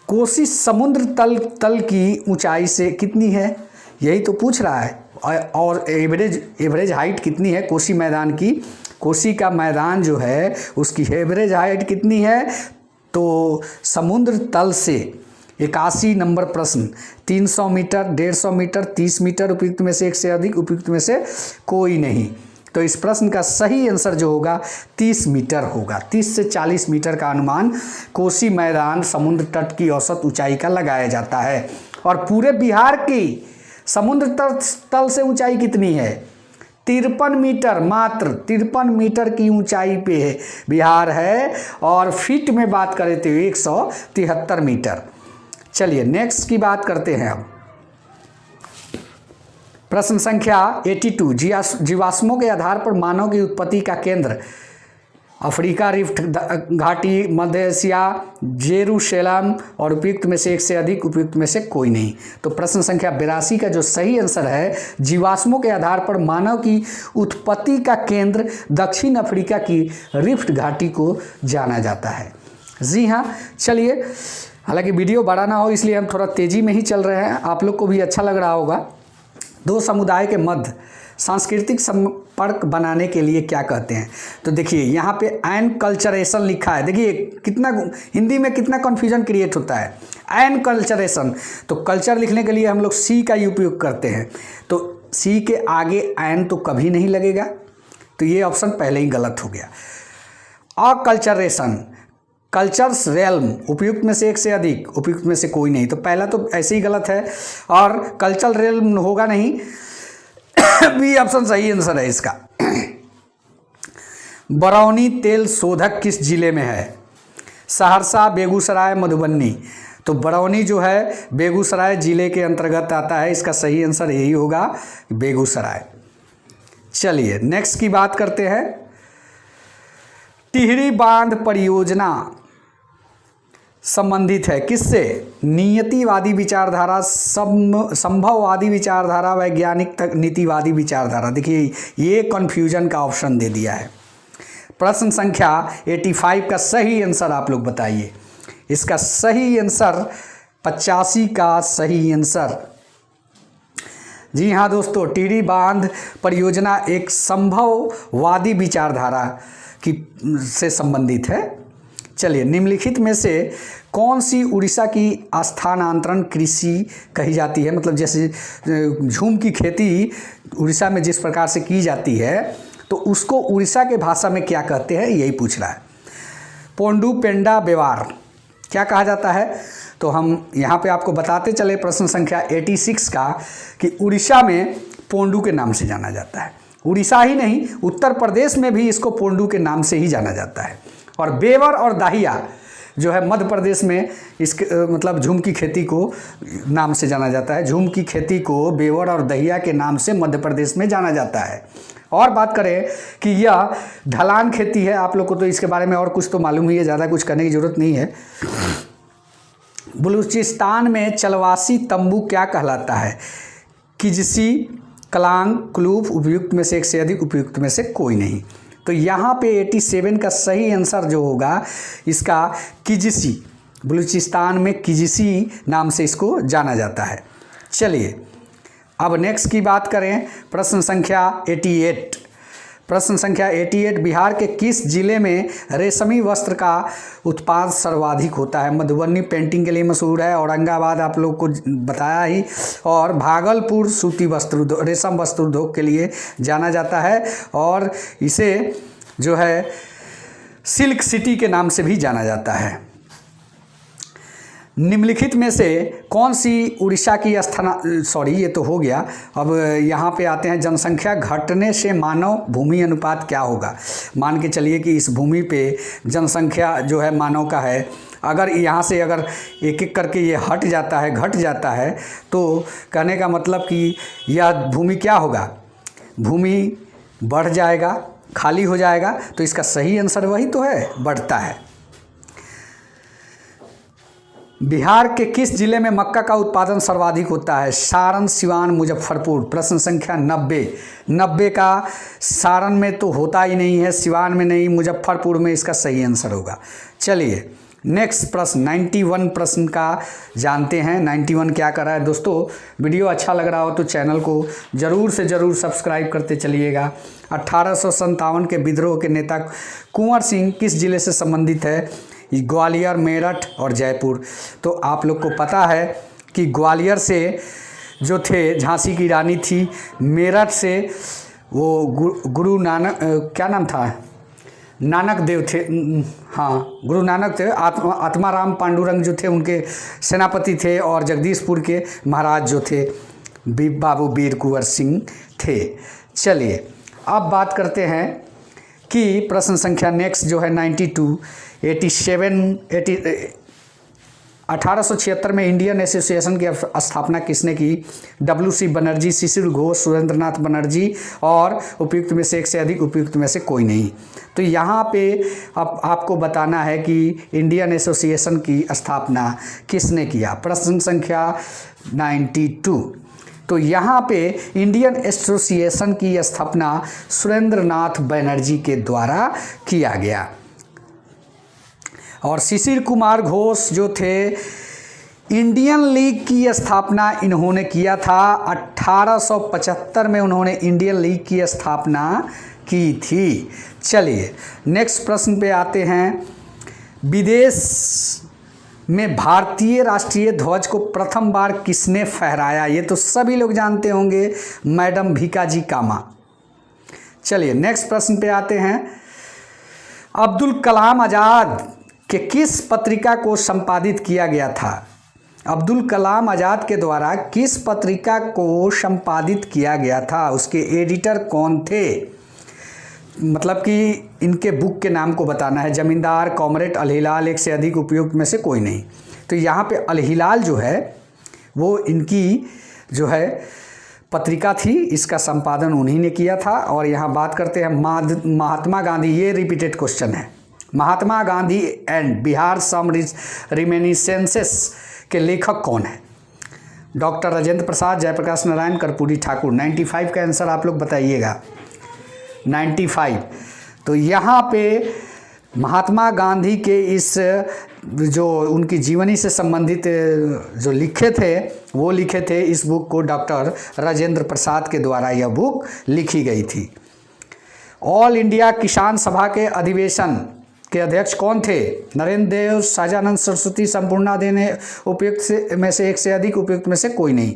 कोसी समुद्र तल की ऊंचाई से कितनी है, यही तो पूछ रहा है। और एवरेज हाइट कितनी है कोसी मैदान की? कोसी का मैदान जो है उसकी एवरेज हाइट कितनी है? तो समुद्र तल से 81 नंबर प्रश्न, 300 मीटर, 150 मीटर, 30 मीटर, उपयुक्त में से एक से अधिक, उपयुक्त में से कोई नहीं। तो इस प्रश्न का सही आंसर जो होगा 30 मीटर होगा। 30 से 40 मीटर का अनुमान कोसी मैदान समुद्र तट की औसत ऊंचाई का लगाया जाता है। और पूरे बिहार की समुद्र तल से ऊंचाई कितनी है? 53 मीटर, मात्र 53 मीटर की ऊंचाई पे है बिहार है। और फीट में बात करें तो 173 मीटर। चलिए नेक्स्ट की बात करते हैं अब। प्रश्न संख्या 82, जीवाश्मों के आधार पर मानव की उत्पत्ति का केंद्र अफ्रीका, रिफ्ट घाटी, मध्य एशिया, जेरूशलेम और उपयुक्त में से एक से अधिक, उपयुक्त में से कोई नहीं। तो प्रश्न संख्या 82 का जो सही आंसर है, जीवाश्मों के आधार पर मानव की उत्पत्ति का केंद्र दक्षिण अफ्रीका की रिफ्ट घाटी को जाना जाता है। जी हाँ, चलिए, हालांकि वीडियो बड़ा ना हो इसलिए हम थोड़ा तेज़ी में ही चल रहे हैं, आप लोग को भी अच्छा लग रहा होगा। 2 समुदाय के मध्य सांस्कृतिक संपर्क बनाने के लिए क्या कहते हैं? तो देखिए यहाँ पे एनकल्चरेशन लिखा है। देखिए कितना हिंदी में कितना कन्फ्यूजन क्रिएट होता है। एनकल्चरेशन, तो कल्चर लिखने के लिए हम लोग सी का ही उपयोग करते हैं, तो सी के आगे एन तो कभी नहीं लगेगा, तो ये ऑप्शन पहले ही गलत हो गया। अकल्चरेशन, कल्चर्स रेल्म, उपयुक्त में से एक से अधिक, उपयुक्त में से कोई नहीं, तो पहला तो ऐसे ही गलत है। और कल्चरल रेल्म होगा नहीं, बी ऑप्शन सही आंसर है इसका। बरौनी तेल शोधक किस जिले में है? सहरसा, बेगूसराय, मधुबनी। तो बरौनी जो है बेगूसराय जिले के अंतर्गत आता है, इसका सही आंसर यही होगा, बेगूसराय। चलिए नेक्स्ट की बात करते हैं। टिहरी बांध परियोजना संबंधित है किससे? नियतिवादी विचारधारा, संभववादी विचारधारा, वैज्ञानिक नीतिवादी विचारधारा। देखिए ये कन्फ्यूजन का ऑप्शन दे दिया है। प्रश्न संख्या 85 का सही आंसर आप लोग बताइए। इसका सही आंसर 85 का सही आंसर, जी हाँ दोस्तों, टिहरी बांध परियोजना एक संभववादी विचारधारा की से संबंधित है। चलिए, निम्नलिखित में से कौन सी उड़ीसा की स्थानांतरण कृषि कही जाती है? मतलब जैसे झूम की खेती उड़ीसा में जिस प्रकार से की जाती है, तो उसको उड़ीसा के भाषा में क्या कहते हैं, यही पूछ रहा है। पोंडू पेंडा व्यवहार क्या कहा जाता है? तो हम यहाँ पे आपको बताते चले प्रश्न संख्या 86 का कि उड़ीसा में पोंडू के नाम से जाना जाता है। उड़ीसा ही नहीं, उत्तर प्रदेश में भी इसको पोंडू के नाम से ही जाना जाता है। और बेवर और दाहिया जो है मध्य प्रदेश में इसके मतलब झूम की खेती को नाम से जाना जाता है। झूम की खेती को बेवर और दहिया के नाम से मध्य प्रदेश में जाना जाता है। और बात करें कि यह ढलान खेती है, आप लोग को तो इसके बारे में और कुछ तो मालूम ही है, ज़्यादा कुछ करने की ज़रूरत नहीं है। बलूचिस्तान में चलवासी तंबू क्या कहलाता है? किजसी, कलांग, कुलूफ, उपयुक्त में से एक से अधिक, उपयुक्त में से कोई नहीं। तो यहाँ पे 87 का सही आंसर जो होगा इसका किजसी, बलूचिस्तान में किजसी नाम से इसको जाना जाता है। चलिए अब नेक्स्ट की बात करें, प्रश्न संख्या 88। प्रश्न संख्या 88, बिहार के किस जिले में रेशमी वस्त्र का उत्पाद सर्वाधिक होता है? मधुबनी पेंटिंग के लिए मशहूर है, औरंगाबाद आप लोग को बताया ही, और भागलपुर सूती वस्त्र रेशम वस्त्र उद्योग के लिए जाना जाता है, और इसे जो है सिल्क सिटी के नाम से भी जाना जाता है। निम्नलिखित में से कौन सी उड़ीसा की ये तो हो गया। अब यहाँ पे आते हैं, जनसंख्या घटने से मानव भूमि अनुपात क्या होगा? मान के चलिए कि इस भूमि पे जनसंख्या जो है मानव का है, अगर यहाँ से अगर एक एक करके ये घट जाता है तो कहने का मतलब कि यह भूमि क्या होगा? भूमि बढ़ जाएगा, खाली हो जाएगा। तो इसका सही आंसर वही तो है, बढ़ता है। बिहार के किस जिले में मक्का का उत्पादन सर्वाधिक होता है? सारण, सिवान, मुजफ्फरपुर। प्रश्न संख्या 90 का सारण में तो होता ही नहीं है, सिवान में नहीं, मुजफ्फरपुर में इसका सही आंसर होगा। चलिए नेक्स्ट प्रश्न 91 प्रश्न का जानते हैं। 91 क्या कर रहा है दोस्तों? वीडियो अच्छा लग रहा हो तो चैनल को ज़रूर से ज़रूर सब्सक्राइब करते चलिएगा। 1857 के विद्रोह के नेता कुंवर सिंह किस जिले से संबंधित है? ग्वालियर, मेरठ और जयपुर। तो आप लोग को पता है कि ग्वालियर से जो थे झांसी की रानी थी, मेरठ से वो गुरु नानक क्या नाम था, नानक देव थे, हाँ गुरु नानक थे, आत्माराम पांडुरंग जो थे उनके सेनापति थे, और जगदीशपुर के महाराज जो थे बाबू वीर कुंवर सिंह थे। चलिए अब बात करते हैं कि प्रश्न संख्या नेक्स्ट जो है 1876 में इंडियन एसोसिएशन की स्थापना किसने की? WC बनर्जी, शिशिर घोष, सुरेंद्रनाथ बनर्जी, और उपयुक्त में से एक से अधिक, उपयुक्त में से कोई नहीं। तो यहाँ पे अब आपको बताना है कि इंडियन एसोसिएशन की स्थापना किसने किया। प्रश्न संख्या 92। तो यहाँ पे इंडियन एसोसिएशन की स्थापना सुरेंद्रनाथ बनर्जी के द्वारा किया गया, और शिशिर कुमार घोष जो थे इंडियन लीग की स्थापना इन्होंने किया था। 1875 में उन्होंने इंडियन लीग की स्थापना की थी। चलिए नेक्स्ट प्रश्न पे आते हैं। विदेश में भारतीय राष्ट्रीय ध्वज को प्रथम बार किसने फहराया? ये तो सभी लोग जानते होंगे, मैडम भीकाजी कामा। चलिए नेक्स्ट प्रश्न पे आते हैं। अब्दुल कलाम आज़ाद के किस पत्रिका को संपादित किया गया था? अब्दुल कलाम आज़ाद के द्वारा किस पत्रिका को संपादित किया गया था? उसके एडिटर कौन थे? मतलब कि इनके बुक के नाम को बताना है। जमींदार, कॉमरेड, अल हिलाल, एक से अधिक, उपयुक्त में से कोई नहीं। तो यहाँ पे अल हिलाल जो है वो इनकी जो है पत्रिका थी, इसका संपादन उन्हीं ने किया था। और यहाँ बात करते हैं महात्मा गांधी, ये रिपीटेड क्वेश्चन है। महात्मा गांधी एंड बिहार सम रिमेनिसेंसेस के लेखक कौन है? डॉक्टर राजेंद्र प्रसाद, जयप्रकाश नारायण, कर्पूरी ठाकुर। 95 का आंसर आप लोग बताइएगा। 95। तो यहाँ पे महात्मा गांधी के इस जो उनकी जीवनी से संबंधित जो लिखे थे वो लिखे थे, इस बुक को डॉक्टर राजेंद्र प्रसाद के द्वारा यह बुक लिखी गई थी। ऑल इंडिया किसान सभा के अधिवेशन के अध्यक्ष कौन थे? नरेंद्र देव, सहजानंद सरस्वती, संपूर्णा देने, उपयुक्त में से एक से अधिक, उपयुक्त में से कोई नहीं।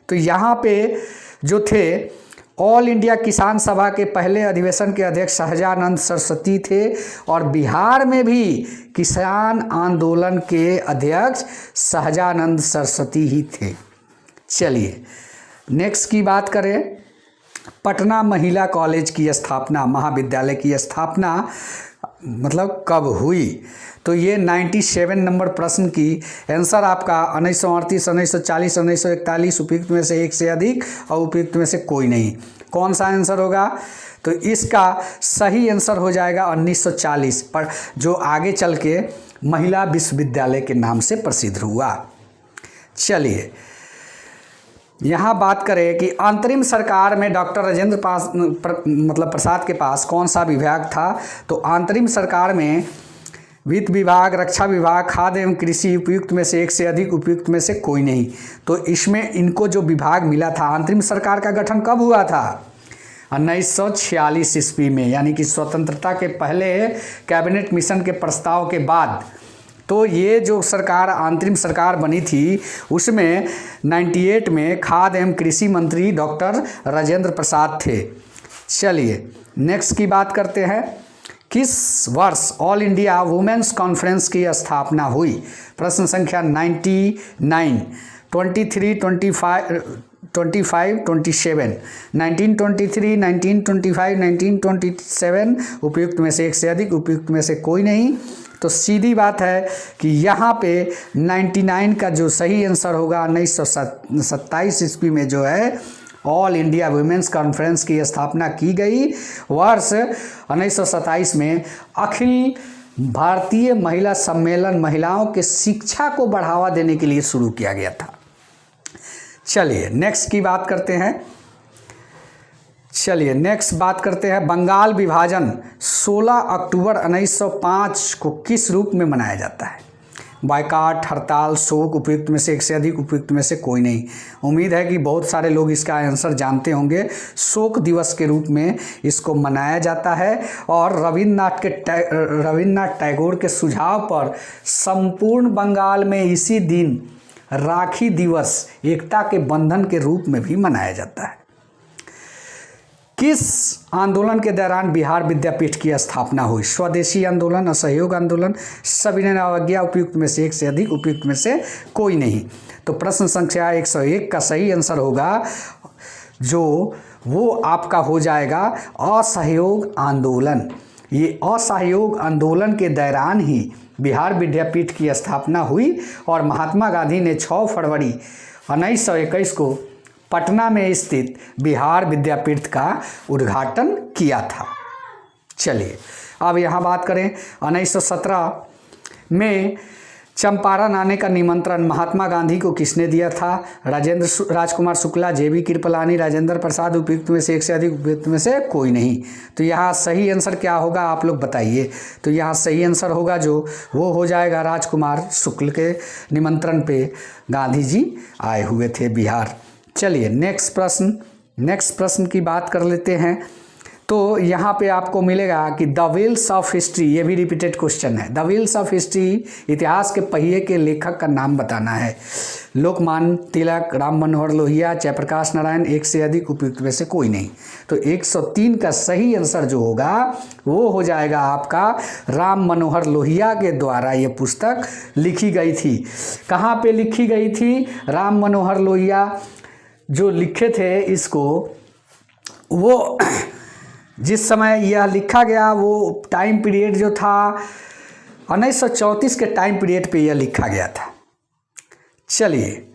तो यहाँ पे जो थे ऑल इंडिया किसान सभा के पहले अधिवेशन के अध्यक्ष सहजानंद सरस्वती थे, और बिहार में भी किसान आंदोलन के अध्यक्ष सहजानंद सरस्वती ही थे। चलिए नेक्स्ट की बात करें पटना महिला कॉलेज की स्थापना, महाविद्यालय की स्थापना मतलब कब हुई? तो ये 97 नंबर प्रश्न की आंसर आपका 1938, 1940, 1941, उपयुक्त में से एक से अधिक और उपयुक्त में से कोई नहीं। कौन सा आंसर होगा? तो इसका सही आंसर हो जाएगा 1940, पर जो आगे चल के महिला विश्वविद्यालय के नाम से प्रसिद्ध हुआ। चलिए यहाँ बात करें कि अंतरिम सरकार में डॉक्टर राजेंद्र प्रसाद के पास कौन सा विभाग था? तो अंतरिम सरकार में वित्त विभाग, रक्षा विभाग, खाद्य एवं कृषि, उपयुक्त में से एक से अधिक, उपयुक्त में से कोई नहीं। तो इसमें इनको जो विभाग मिला था, अंतरिम सरकार का गठन कब हुआ था? 1946 ईस्वी में, यानी कि स्वतंत्रता के पहले कैबिनेट मिशन के प्रस्ताव के बाद। तो ये जो सरकार अंतरिम सरकार बनी थी उसमें 98 में खाद्य एवं कृषि मंत्री डॉक्टर राजेंद्र प्रसाद थे। चलिए नेक्स्ट की बात करते हैं। किस वर्ष ऑल इंडिया वुमेन्स कॉन्फ्रेंस की स्थापना हुई? प्रश्न संख्या 99, 23, 25, 27, 1923, 1925, 1927, उपयुक्त में से एक से अधिक, उपयुक्त में से कोई नहीं। तो सीधी बात है कि यहाँ पे 99 का जो सही आंसर होगा 1927 ईस्वी में जो है ऑल इंडिया वुमेन्स कॉन्फ्रेंस की स्थापना की गई। वर्ष 1927 में अखिल भारतीय महिला सम्मेलन महिलाओं के शिक्षा को बढ़ावा देने के लिए शुरू किया गया था। चलिए नेक्स्ट की बात करते हैं। बंगाल विभाजन 16 अक्टूबर 1905 को किस रूप में मनाया जाता है? बायकाट, हड़ताल, शोक, उपयुक्त में से एक से अधिक, उपयुक्त में से कोई नहीं। उम्मीद है कि बहुत सारे लोग इसका आंसर जानते होंगे। शोक दिवस के रूप में इसको मनाया जाता है और रविन्द्रनाथ टैगोर के सुझाव पर संपूर्ण बंगाल में इसी दिन राखी दिवस एकता के बंधन के रूप में भी मनाया जाता है। किस आंदोलन के दौरान बिहार विद्यापीठ की स्थापना हुई? स्वदेशी आंदोलन, असहयोग आंदोलन, सविनय अवज्ञा, उपयुक्त में से एक से अधिक, उपयुक्त में से कोई नहीं। तो प्रश्न संख्या 101 का सही आंसर होगा जो वो आपका हो जाएगा असहयोग आंदोलन। ये असहयोग आंदोलन के दौरान ही बिहार विद्यापीठ की स्थापना हुई और महात्मा गांधी ने 6 फरवरी 1921 को पटना में स्थित बिहार विद्यापीठ का उद्घाटन किया था। चलिए अब यहाँ बात करें 1917 में चंपारण आने का निमंत्रण महात्मा गांधी को किसने दिया था? राजकुमार शुक्ला, जेबी कृपलानी, राजेंद्र प्रसाद, उपयुक्त में से एक से अधिक, उपयुक्त में से कोई नहीं। तो यहाँ सही आंसर क्या होगा आप लोग बताइए। तो यहाँ सही आंसर होगा जो वो हो जाएगा राजकुमार शुक्ल के निमंत्रण पे गांधी जी आए हुए थे बिहार। चलिए नेक्स्ट प्रश्न की बात कर लेते हैं। तो यहाँ पे आपको मिलेगा कि द व्हील्स ऑफ हिस्ट्री, ये भी रिपीटेड क्वेश्चन है। द व्हील्स ऑफ हिस्ट्री, इतिहास के पहिए के लेखक का नाम बताना है। लोकमान्य तिलक, राम मनोहर लोहिया, जयप्रकाश नारायण, एक से अधिक, उपयुक्त में से कोई नहीं। तो 103 का सही आंसर जो होगा वो हो जाएगा आपका राम मनोहर लोहिया के द्वारा ये पुस्तक लिखी गई थी। कहाँ पे लिखी गई थी? राम मनोहर लोहिया जो लिखे थे इसको, वो जिस समय यह लिखा गया वो टाइम पीरियड जो था 1934 के टाइम पीरियड पे यह लिखा गया था। चलिए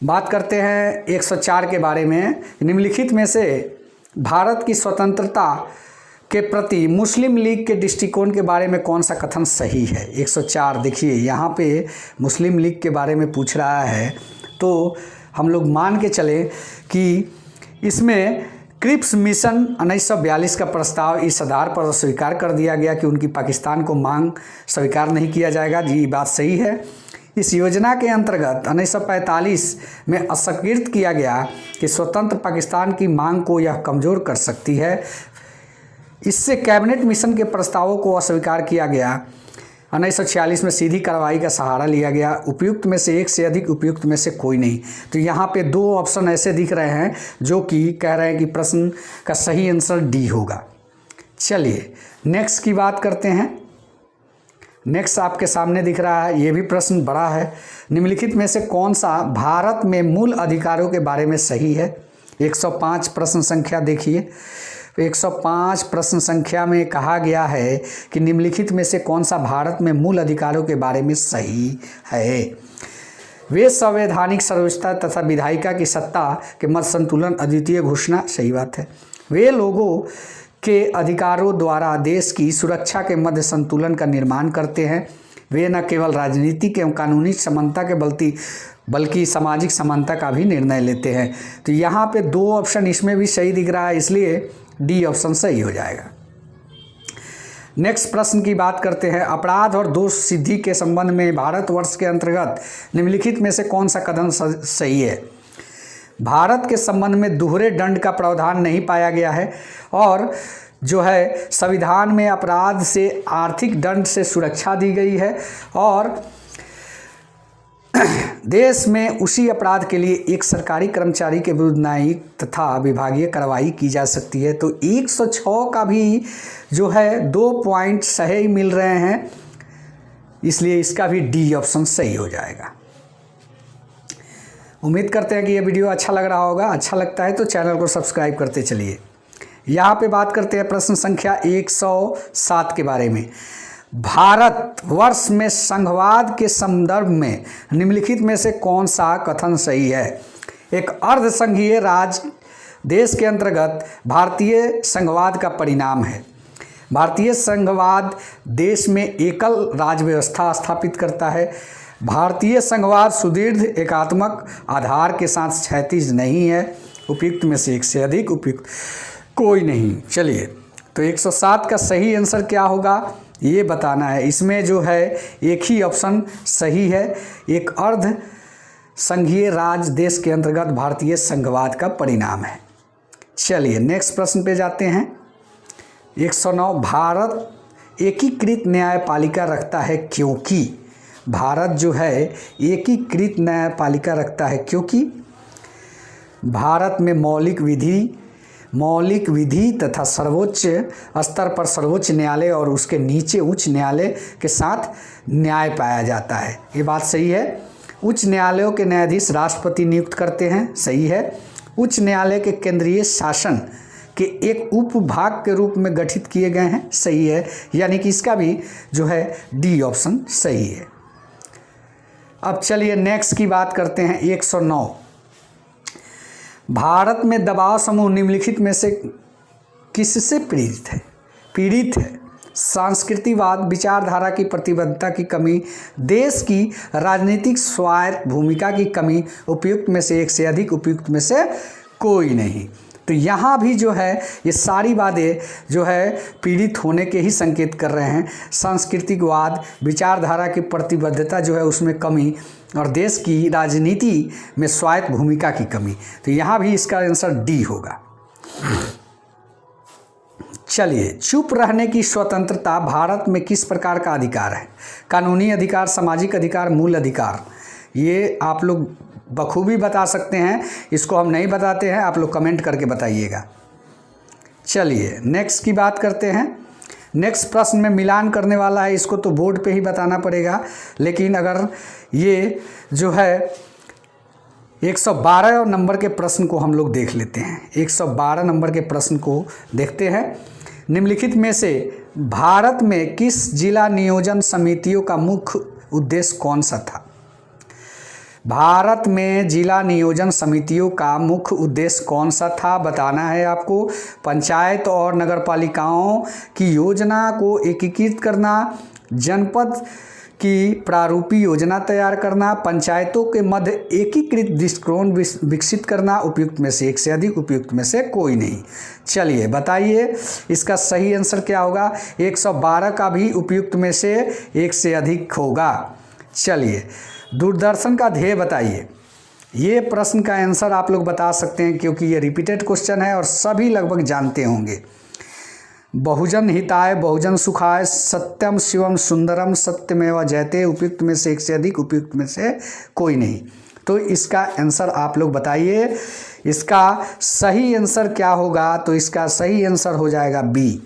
बात करते हैं 104 के बारे में। निम्नलिखित में से भारत की स्वतंत्रता के प्रति मुस्लिम लीग के दृष्टिकोण के बारे में कौन सा कथन सही है? 104 देखिए यहाँ पे मुस्लिम लीग के बारे में पूछ रहा है। तो हम लोग मान के चले कि इसमें क्रिप्स मिशन 1942 का प्रस्ताव इस आधार पर स्वीकार कर दिया गया कि उनकी पाकिस्तान को मांग स्वीकार नहीं किया जाएगा। जी बात सही है। इस योजना के अंतर्गत 1945 में अस्वीकृत किया गया कि स्वतंत्र पाकिस्तान की मांग को यह कमज़ोर कर सकती है। इससे कैबिनेट मिशन के प्रस्तावों को अस्वीकार किया गया। 1946 में सीधी कार्रवाई का सहारा लिया गया। उपयुक्त में से एक से अधिक, उपयुक्त में से कोई नहीं। तो यहाँ पे 2 ऑप्शन ऐसे दिख रहे हैं जो कि कह रहे हैं कि प्रश्न का सही आंसर डी होगा। चलिए नेक्स्ट की बात करते हैं। नेक्स्ट आपके सामने दिख रहा है, ये भी प्रश्न बड़ा है। निम्नलिखित में से कौन सा भारत में मूल अधिकारों के बारे में सही है? 105 प्रश्न संख्या देखिए। 105 प्रश्न संख्या में कहा गया है कि निम्नलिखित में से कौन सा भारत में मूल अधिकारों के बारे में सही है। वे संवैधानिक सर्वोच्चता तथा विधायिका की सत्ता के मध्य संतुलन अद्वितीय घोषणा, सही बात है। वे लोगों के अधिकारों द्वारा देश की सुरक्षा के मध्य संतुलन का निर्माण करते हैं। वे न केवल राजनीतिक एवं कानूनी समानता के बल्कि सामाजिक समानता का भी निर्णय लेते हैं। तो यहाँ पे 2 ऑप्शन इसमें भी सही दिख रहा है, इसलिए डी ऑप्शन सही हो जाएगा। नेक्स्ट प्रश्न की बात करते हैं। अपराध और दोष सिद्धि के संबंध में भारतवर्ष के अंतर्गत निम्नलिखित में से कौन सा कदम सही है। भारत के संबंध में दोहरे दंड का प्रावधान नहीं पाया गया है और जो है संविधान में अपराध से आर्थिक दंड से सुरक्षा दी गई है और देश में उसी अपराध के लिए एक सरकारी कर्मचारी के विरुद्ध न्यायिक तथा विभागीय कार्रवाई की जा सकती है। तो 106 का भी जो है 2 पॉइंट सही मिल रहे हैं, इसलिए इसका भी डी ऑप्शन सही हो जाएगा। उम्मीद करते हैं कि यह वीडियो अच्छा लग रहा होगा। अच्छा लगता है तो चैनल को सब्सक्राइब करते चलिए। यहाँ पे बात करते हैं प्रश्न संख्या 107 के बारे में। भारतवर्ष में संघवाद के संदर्भ में निम्नलिखित में से कौन सा कथन सही है। एक अर्ध संघीय राज्य देश के अंतर्गत भारतीय संघवाद का परिणाम है। भारतीय संघवाद देश में एकल राज्य व्यवस्था स्थापित करता है। भारतीय संघवाद सुदृढ़ एकात्मक आधार के साथ क्षैतिज नहीं है। उपयुक्त में से एक से अधिक उपयुक्त कोई नहीं। चलिए, तो 107 का सही आंसर क्या होगा ये बताना है। इसमें जो है एक ही ऑप्शन सही है, एक अर्ध संघीय राज्य देश के अंतर्गत भारतीय संघवाद का परिणाम है। चलिए नेक्स्ट प्रश्न पे जाते हैं। 109 भारत एकीकृत न्यायपालिका रखता है क्योंकि। भारत जो है एकीकृत न्यायपालिका रखता है क्योंकि भारत में मौलिक विधि तथा सर्वोच्च स्तर पर सर्वोच्च न्यायालय और उसके नीचे उच्च न्यायालय के साथ न्याय पाया जाता है। ये बात सही है। उच्च न्यायालयों के न्यायाधीश राष्ट्रपति नियुक्त करते हैं, सही है। उच्च न्यायालय के केंद्रीय शासन के एक उपभाग के रूप में गठित किए गए हैं, सही है। यानी कि इसका भी जो है डी ऑप्शन सही है। अब चलिए नेक्स्ट की बात करते हैं। 109 भारत में दबाव समूह निम्नलिखित में से किससे पीड़ित है। सांस्कृतिकवाद, विचारधारा की प्रतिबद्धता की कमी, देश की राजनीतिक स्वायत्त भूमिका की कमी, उपयुक्त में से एक से अधिक उपयुक्त में से कोई नहीं। तो यहाँ भी जो है ये सारी बातें जो है पीड़ित होने के ही संकेत कर रहे हैं। सांस्कृतिकवाद, विचारधारा की प्रतिबद्धता जो है उसमें कमी और देश की राजनीति में स्वायत्त भूमिका की कमी। तो यहाँ भी इसका आंसर डी होगा। चलिए, चुप रहने की स्वतंत्रता भारत में किस प्रकार का अधिकार है। कानूनी अधिकार, सामाजिक अधिकार, मूल अधिकार। ये आप लोग बखूबी बता सकते हैं, इसको हम नहीं बताते हैं, आप लोग कमेंट करके बताइएगा। चलिए नेक्स्ट की बात करते हैं। नेक्स्ट प्रश्न में मिलान करने वाला है, इसको तो बोर्ड पे ही बताना पड़ेगा, लेकिन अगर ये जो है 112 नंबर के प्रश्न को हम लोग देख लेते हैं। 112 नंबर के प्रश्न को देखते हैं। निम्नलिखित में से भारत में किस जिला नियोजन समितियों का मुख्य उद्देश्य कौन सा था। भारत में जिला नियोजन समितियों का मुख्य उद्देश्य कौन सा था बताना है आपको। पंचायत और नगरपालिकाओं की योजना को एकीकृत करना, जनपद की प्रारूपी योजना तैयार करना, पंचायतों के मध्य एकीकृत दृष्टिकोण विकसित करना, उपयुक्त में से एक से अधिक उपयुक्त में से कोई नहीं। चलिए बताइए इसका सही आंसर क्या होगा। 112 का भी उपयुक्त में से एक से अधिक होगा। चलिए, दूरदर्शन का ध्येय बताइए। ये प्रश्न का आंसर आप लोग बता सकते हैं क्योंकि ये रिपीटेड क्वेश्चन है और सभी लगभग जानते होंगे। बहुजन हिताय, बहुजन सुखाय, सत्यम शिवम सुंदरम, सत्यमेव जयते, उपयुक्त में से एक से अधिक उपयुक्त में से कोई नहीं। तो इसका आंसर आप लोग बताइए। इसका सही आंसर क्या होगा। तो इसका सही आंसर हो जाएगा बी।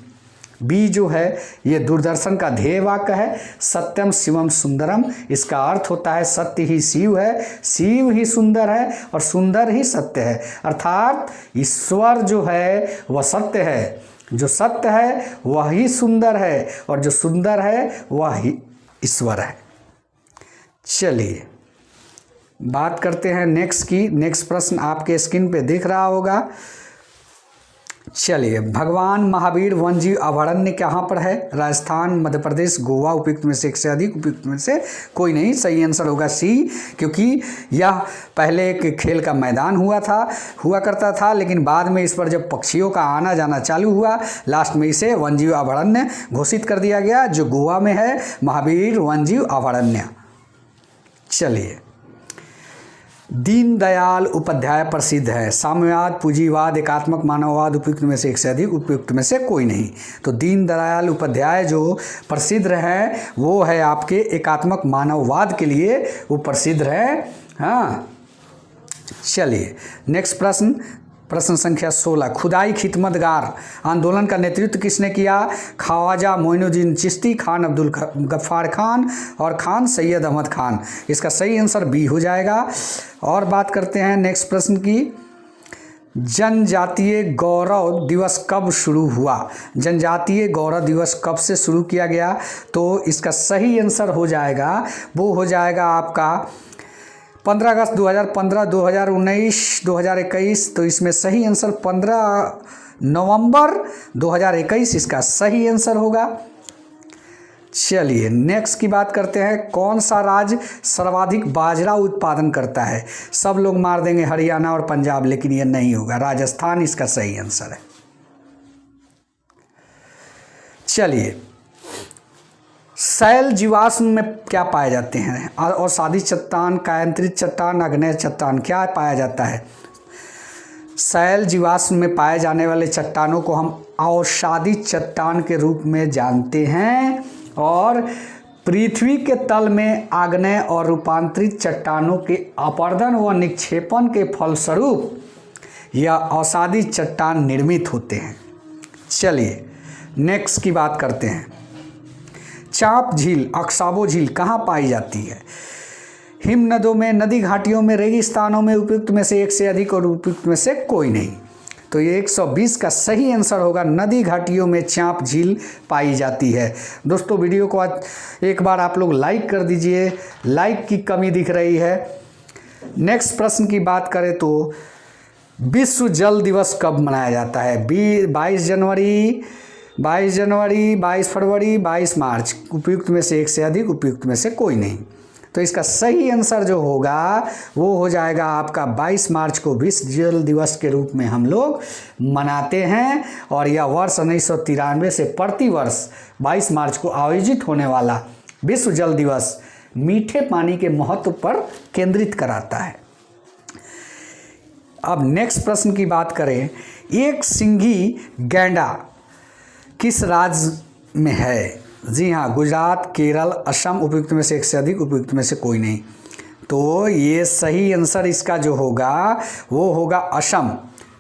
बी जो है ये दूरदर्शन का ध्येय वाक्य है, सत्यम शिवम सुंदरम। इसका अर्थ होता है सत्य ही शिव है, शिव ही सुंदर है और सुंदर ही सत्य है। अर्थात ईश्वर जो है वह सत्य है, जो सत्य है वह ही सुंदर है और जो सुंदर है वह ही ईश्वर है। चलिए बात करते हैं नेक्स्ट की। नेक्स्ट प्रश्न आपके स्क्रीन पे दिख रहा होगा। चलिए, भगवान महावीर वन्यजीव अभयारण्य कहाँ पर है? राजस्थान, मध्य प्रदेश, गोवा। उपयुक्त में से एक से अधिक, उपयुक्त में से कोई नहीं। सही आंसर होगा सी, क्योंकि यह पहले एक खेल का मैदान हुआ करता था, लेकिन बाद में इस पर जब पक्षियों का आना जाना चालू हुआ, लास्ट में इसे वन्यजीव अभयारण्य घोषित कर दिया गया, जो गोवा में है, महावीर वन्यजीव अभयारण्य। चलिए, दीनदयाल उपाध्याय प्रसिद्ध है? साम्यवाद, पूंजीवाद, एकात्मक मानववाद। उपयुक्त में से एक से अधिक, उपयुक्त में से कोई नहीं। तो दीनदयाल उपाध्याय जो प्रसिद्ध है वो है आपके एकात्मक मानववाद के लिए वो प्रसिद्ध है। हाँ, चलिए नेक्स्ट प्रश्न, प्रश्न संख्या 16। खुदाई खिदमतगार आंदोलन का नेतृत्व किसने किया? ख्वाजा मोइनुद्दीन चिश्ती, खान अब्दुल गफ्फार खान और खान सैयद अहमद खान। इसका सही आंसर बी हो जाएगा। और बात करते हैं नेक्स्ट प्रश्न की। जनजातीय गौरव दिवस कब शुरू हुआ? जनजातीय गौरव दिवस कब से शुरू किया गया? तो इसका सही आंसर हो जाएगा, वो हो जाएगा आपका 15 अगस्त 2015, 2019, 2021। तो इसमें सही आंसर 15 नवंबर 2021 इसका सही आंसर होगा। चलिए नेक्स्ट की बात करते हैं। कौन सा राज्य सर्वाधिक बाजरा उत्पादन करता है? सब लोग मार देंगे हरियाणा और पंजाब, लेकिन यह नहीं होगा, राजस्थान इसका सही आंसर है। चलिए, शैल जीवाश्म में क्या पाए जाते हैं? अवसादी चट्टान, कायांतरित चट्टान, आग्नेय चट्टान, क्या पाया जाता है? शैल जीवाश्म में पाए जाने वाले चट्टानों को हम अवसादी चट्टान के रूप में जानते हैं, और पृथ्वी के तल में आग्नेय और रूपांतरित चट्टानों के अपरदन व निक्षेपण के फलस्वरूप यह अवसादी चट्टान निर्मित होते हैं। चलिए नेक्स्ट की बात करते हैं। चांप झील, अक्साबो झील कहाँ पाई जाती है? हिम नदों में, नदी घाटियों में, रेगिस्तानों में। उपयुक्त में से एक से अधिक और उपयुक्त में से कोई नहीं। तो ये 120 का सही आंसर होगा, नदी घाटियों में चांप झील पाई जाती है। दोस्तों वीडियो को आज एक बार आप लोग लाइक कर दीजिए, लाइक की कमी दिख रही है। नेक्स्ट प्रश्न की बात करें तो विश्व जल दिवस कब मनाया जाता है? 22 जनवरी, 22 फरवरी, 22 मार्च। उपयुक्त में से एक से अधिक, उपयुक्त में से कोई नहीं। तो इसका सही आंसर जो होगा वो हो जाएगा आपका 22 मार्च को विश्व जल दिवस के रूप में हम लोग मनाते हैं, और यह वर्ष 1993 से प्रति वर्ष 22 मार्च को आयोजित होने वाला विश्व जल दिवस मीठे पानी के महत्व पर केंद्रित कराता है। अब नेक्स्ट प्रश्न की बात करें। एक सिंघी गैंडा किस राज्य में है? जी हाँ, गुजरात, केरल, असम। उपयुक्त में से एक से अधिक, उपयुक्त में से कोई नहीं। तो ये सही आंसर इसका जो होगा वो होगा असम,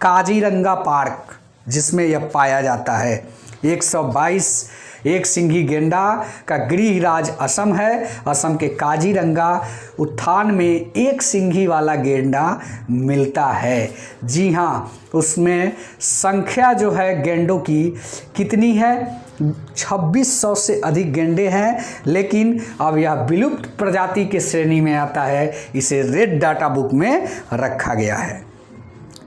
काजीरंगा पार्क जिसमें यह पाया जाता है। 122 एक सिंघी गेंडा का गृह राज्य असम है। असम के काजीरंगा उद्यान में एक सिंघी वाला गेंडा मिलता है। जी हाँ, उसमें संख्या जो है गेंडों की कितनी है? 2600 से अधिक गेंडे हैं, लेकिन अब यह विलुप्त प्रजाति के श्रेणी में आता है, इसे रेड डाटा बुक में रखा गया है।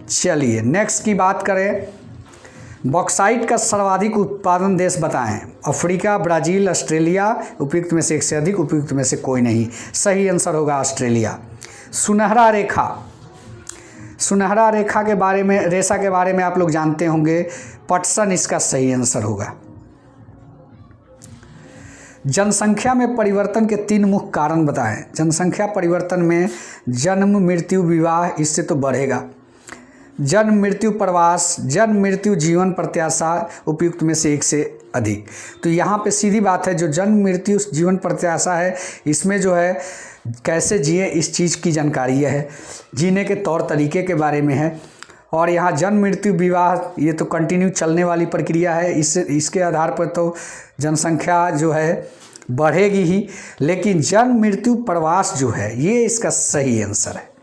चलिए नेक्स्ट की बात करें। बॉक्साइट का सर्वाधिक उत्पादन देश बताएं। Africa, Brazil, Australia. उपयुक्त में से एक से अधिक, उपयुक्त में से कोई नहीं। सही आंसर होगा ऑस्ट्रेलिया। सुनहरा रेखा, सुनहरा रेखा के बारे में, रेखा के बारे में आप लोग जानते होंगे। पटसन इसका सही आंसर होगा। जनसंख्या में परिवर्तन के 3 मुख्य कारण बताएं। जनसंख्या परिवर्तन में जन्म, मृत्यु, विवाह, इससे तो बढ़ेगा। जन्म, मृत्यु, प्रवास, जन्म, मृत्यु, जीवन प्रत्याशा। उपयुक्त में से एक से अधिक। तो यहाँ पे सीधी बात है, जो जन्म, मृत्यु, जीवन प्रत्याशा है, इसमें जो है कैसे जिए इस चीज़ की जानकारी है, जीने के तौर तरीके के बारे में है। और यहाँ जन्म मृत्यु विवाह ये तो कंटिन्यू चलने वाली प्रक्रिया है। इसके आधार पर तो जनसंख्या जो है बढ़ेगी ही, लेकिन जन्म मृत्यु प्रवास जो है ये इसका सही आंसर है।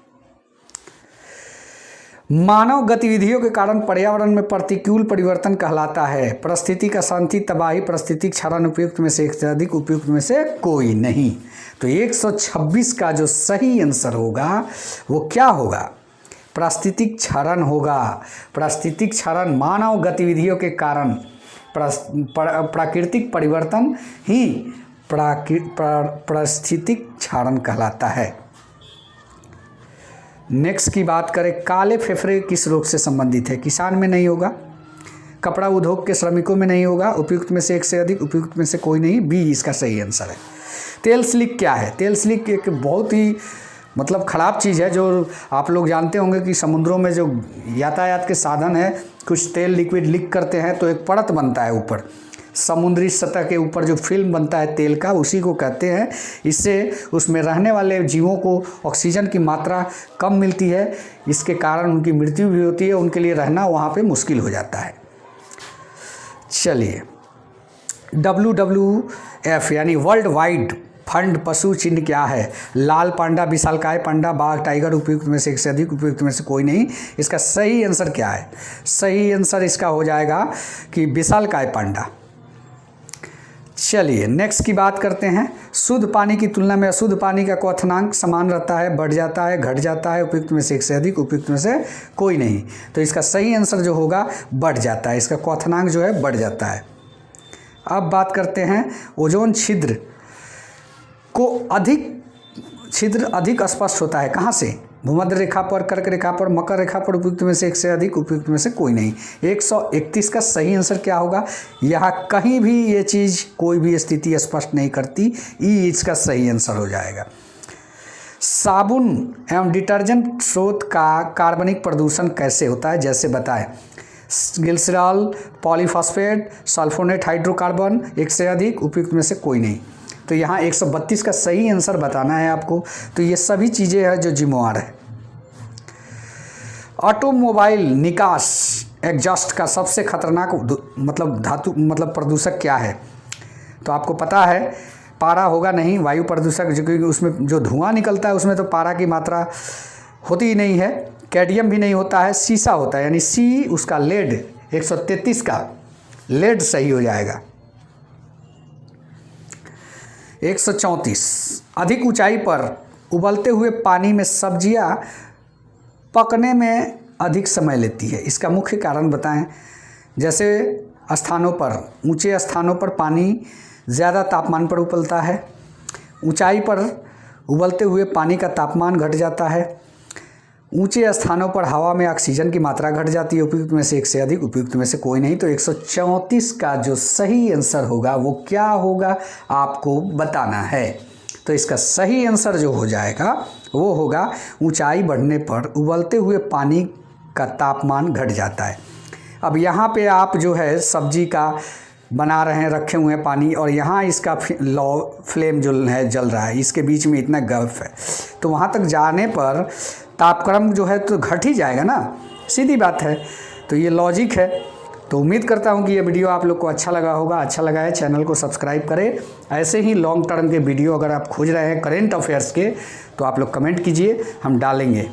मानव गतिविधियों के कारण पर्यावरण में प्रतिकूल परिवर्तन कहलाता है। परिस्थिति का शांति तबाही, परिस्थिति क्षरण, उपयुक्त में से एक से अधिक, उपयुक्त में से कोई नहीं। तो 126 का जो सही आंसर होगा वो क्या होगा? प्राकृतिक क्षरण होगा। प्राकृतिक क्षरण मानव गतिविधियों के कारण प्राकृतिक परिवर्तन ही पारिस्थितिक क्षरण कहलाता है। नेक्स्ट की बात करें, काले फेफड़े किस रोग से संबंधित है? किसान में नहीं होगा, कपड़ा उद्योग के श्रमिकों में नहीं होगा, उपयुक्त में से एक से अधिक, उपयुक्त में से कोई नहीं, बी इसका सही आंसर है। तेल स्लिक क्या है? तेल स्लिक एक बहुत ही मतलब ख़राब चीज़ है जो आप लोग जानते होंगे कि समुद्रों में जो यातायात के साधन है, कुछ तेल लिक्विड लीक करते हैं तो एक परत बनता है ऊपर, समुद्री सतह के ऊपर जो फिल्म बनता है तेल का, उसी को कहते हैं। इससे उसमें रहने वाले जीवों को ऑक्सीजन की मात्रा कम मिलती है, इसके कारण उनकी मृत्यु भी होती है, उनके लिए रहना वहाँ पे मुश्किल हो जाता है। चलिए, WWF यानी वर्ल्ड वाइड फंड पशु चिन्ह क्या है? लाल पांडा, विशालकाय पांडा, बाघ, टाइगर, उपयुक्त में से एक से अधिक, उपयुक्त में से कोई नहीं। इसका सही आंसर क्या है? सही आंसर इसका हो जाएगा कि विशालकाय पांडा। चलिए नेक्स्ट की बात करते हैं। शुद्ध पानी की तुलना में अशुद्ध पानी का क्वथनांक समान रहता है, बढ़ जाता है, घट जाता है, उपयुक्त में से एक से अधिक, उपयुक्त में से कोई नहीं। तो इसका सही आंसर जो होगा बढ़ जाता है, इसका क्वथनांक जो है बढ़ जाता है। अब बात करते हैं ओजोन छिद्र को अधिक स्पष्ट होता है कहाँ से? भूमध्य रेखा पर, कर्क रेखा पर, मकर रेखा पर, उपयुक्त में से एक से अधिक, उपयुक्त में से कोई नहीं। 131 का सही आंसर क्या होगा? यहाँ कहीं भी ये चीज़ कोई भी स्थिति स्पष्ट नहीं करती, ई इसका सही आंसर हो जाएगा। साबुन एवं डिटर्जेंट स्रोत का कार्बनिक प्रदूषण कैसे होता है? जैसे बताएं, ग्लिसरॉल, पॉलीफॉस्फेट, सल्फोनेट हाइड्रोकार्बन, एक से अधिक, उपयुक्त में से कोई नहीं। तो यहाँ 132 का सही आंसर बताना है आपको। तो ये सभी चीज़ें हैं जो जिम्मेवार है। ऑटोमोबाइल निकास एग्जॉस्ट का सबसे खतरनाक प्रदूषक क्या है? तो आपको पता है पारा होगा नहीं, वायु प्रदूषक, जो कि उसमें जो धुआं निकलता है उसमें तो पारा की मात्रा होती ही नहीं है, कैडमियम भी नहीं होता है, सीसा होता है, यानी सी उसका लेड। 133 का लेड सही हो जाएगा। 134 अधिक ऊंचाई पर उबलते हुए पानी में सब्जियां पकने में अधिक समय लेती है, इसका मुख्य कारण बताएं। जैसे स्थानों पर, ऊंचे स्थानों पर पानी ज़्यादा तापमान पर उबलता है, ऊंचाई पर उबलते हुए पानी का तापमान घट जाता है, ऊंचे स्थानों पर हवा में ऑक्सीजन की मात्रा घट जाती है, उपयुक्त में से एक से अधिक, उपयुक्त में से कोई नहीं। तो 134 का जो सही आंसर होगा वो क्या होगा आपको बताना है। तो इसका सही आंसर जो हो जाएगा वो होगा ऊंचाई बढ़ने पर उबलते हुए पानी का तापमान घट जाता है। अब यहाँ पे आप जो है सब्जी का बना रहे हैं, रखे हुए हैं पानी, और यहाँ इसका फ्लेम जो है जल रहा है, इसके बीच में इतना गैप है, तो वहाँ तक जाने पर तापक्रम जो है तो घट ही जाएगा ना, सीधी बात है। तो ये लॉजिक है। तो उम्मीद करता हूँ कि ये वीडियो आप लोग को अच्छा लगा होगा। अच्छा लगा है चैनल को सब्सक्राइब करें। ऐसे ही लॉन्ग टर्म के वीडियो अगर आप खोज रहे हैं करेंट अफेयर्स के, तो आप लोग कमेंट कीजिए, हम डालेंगे।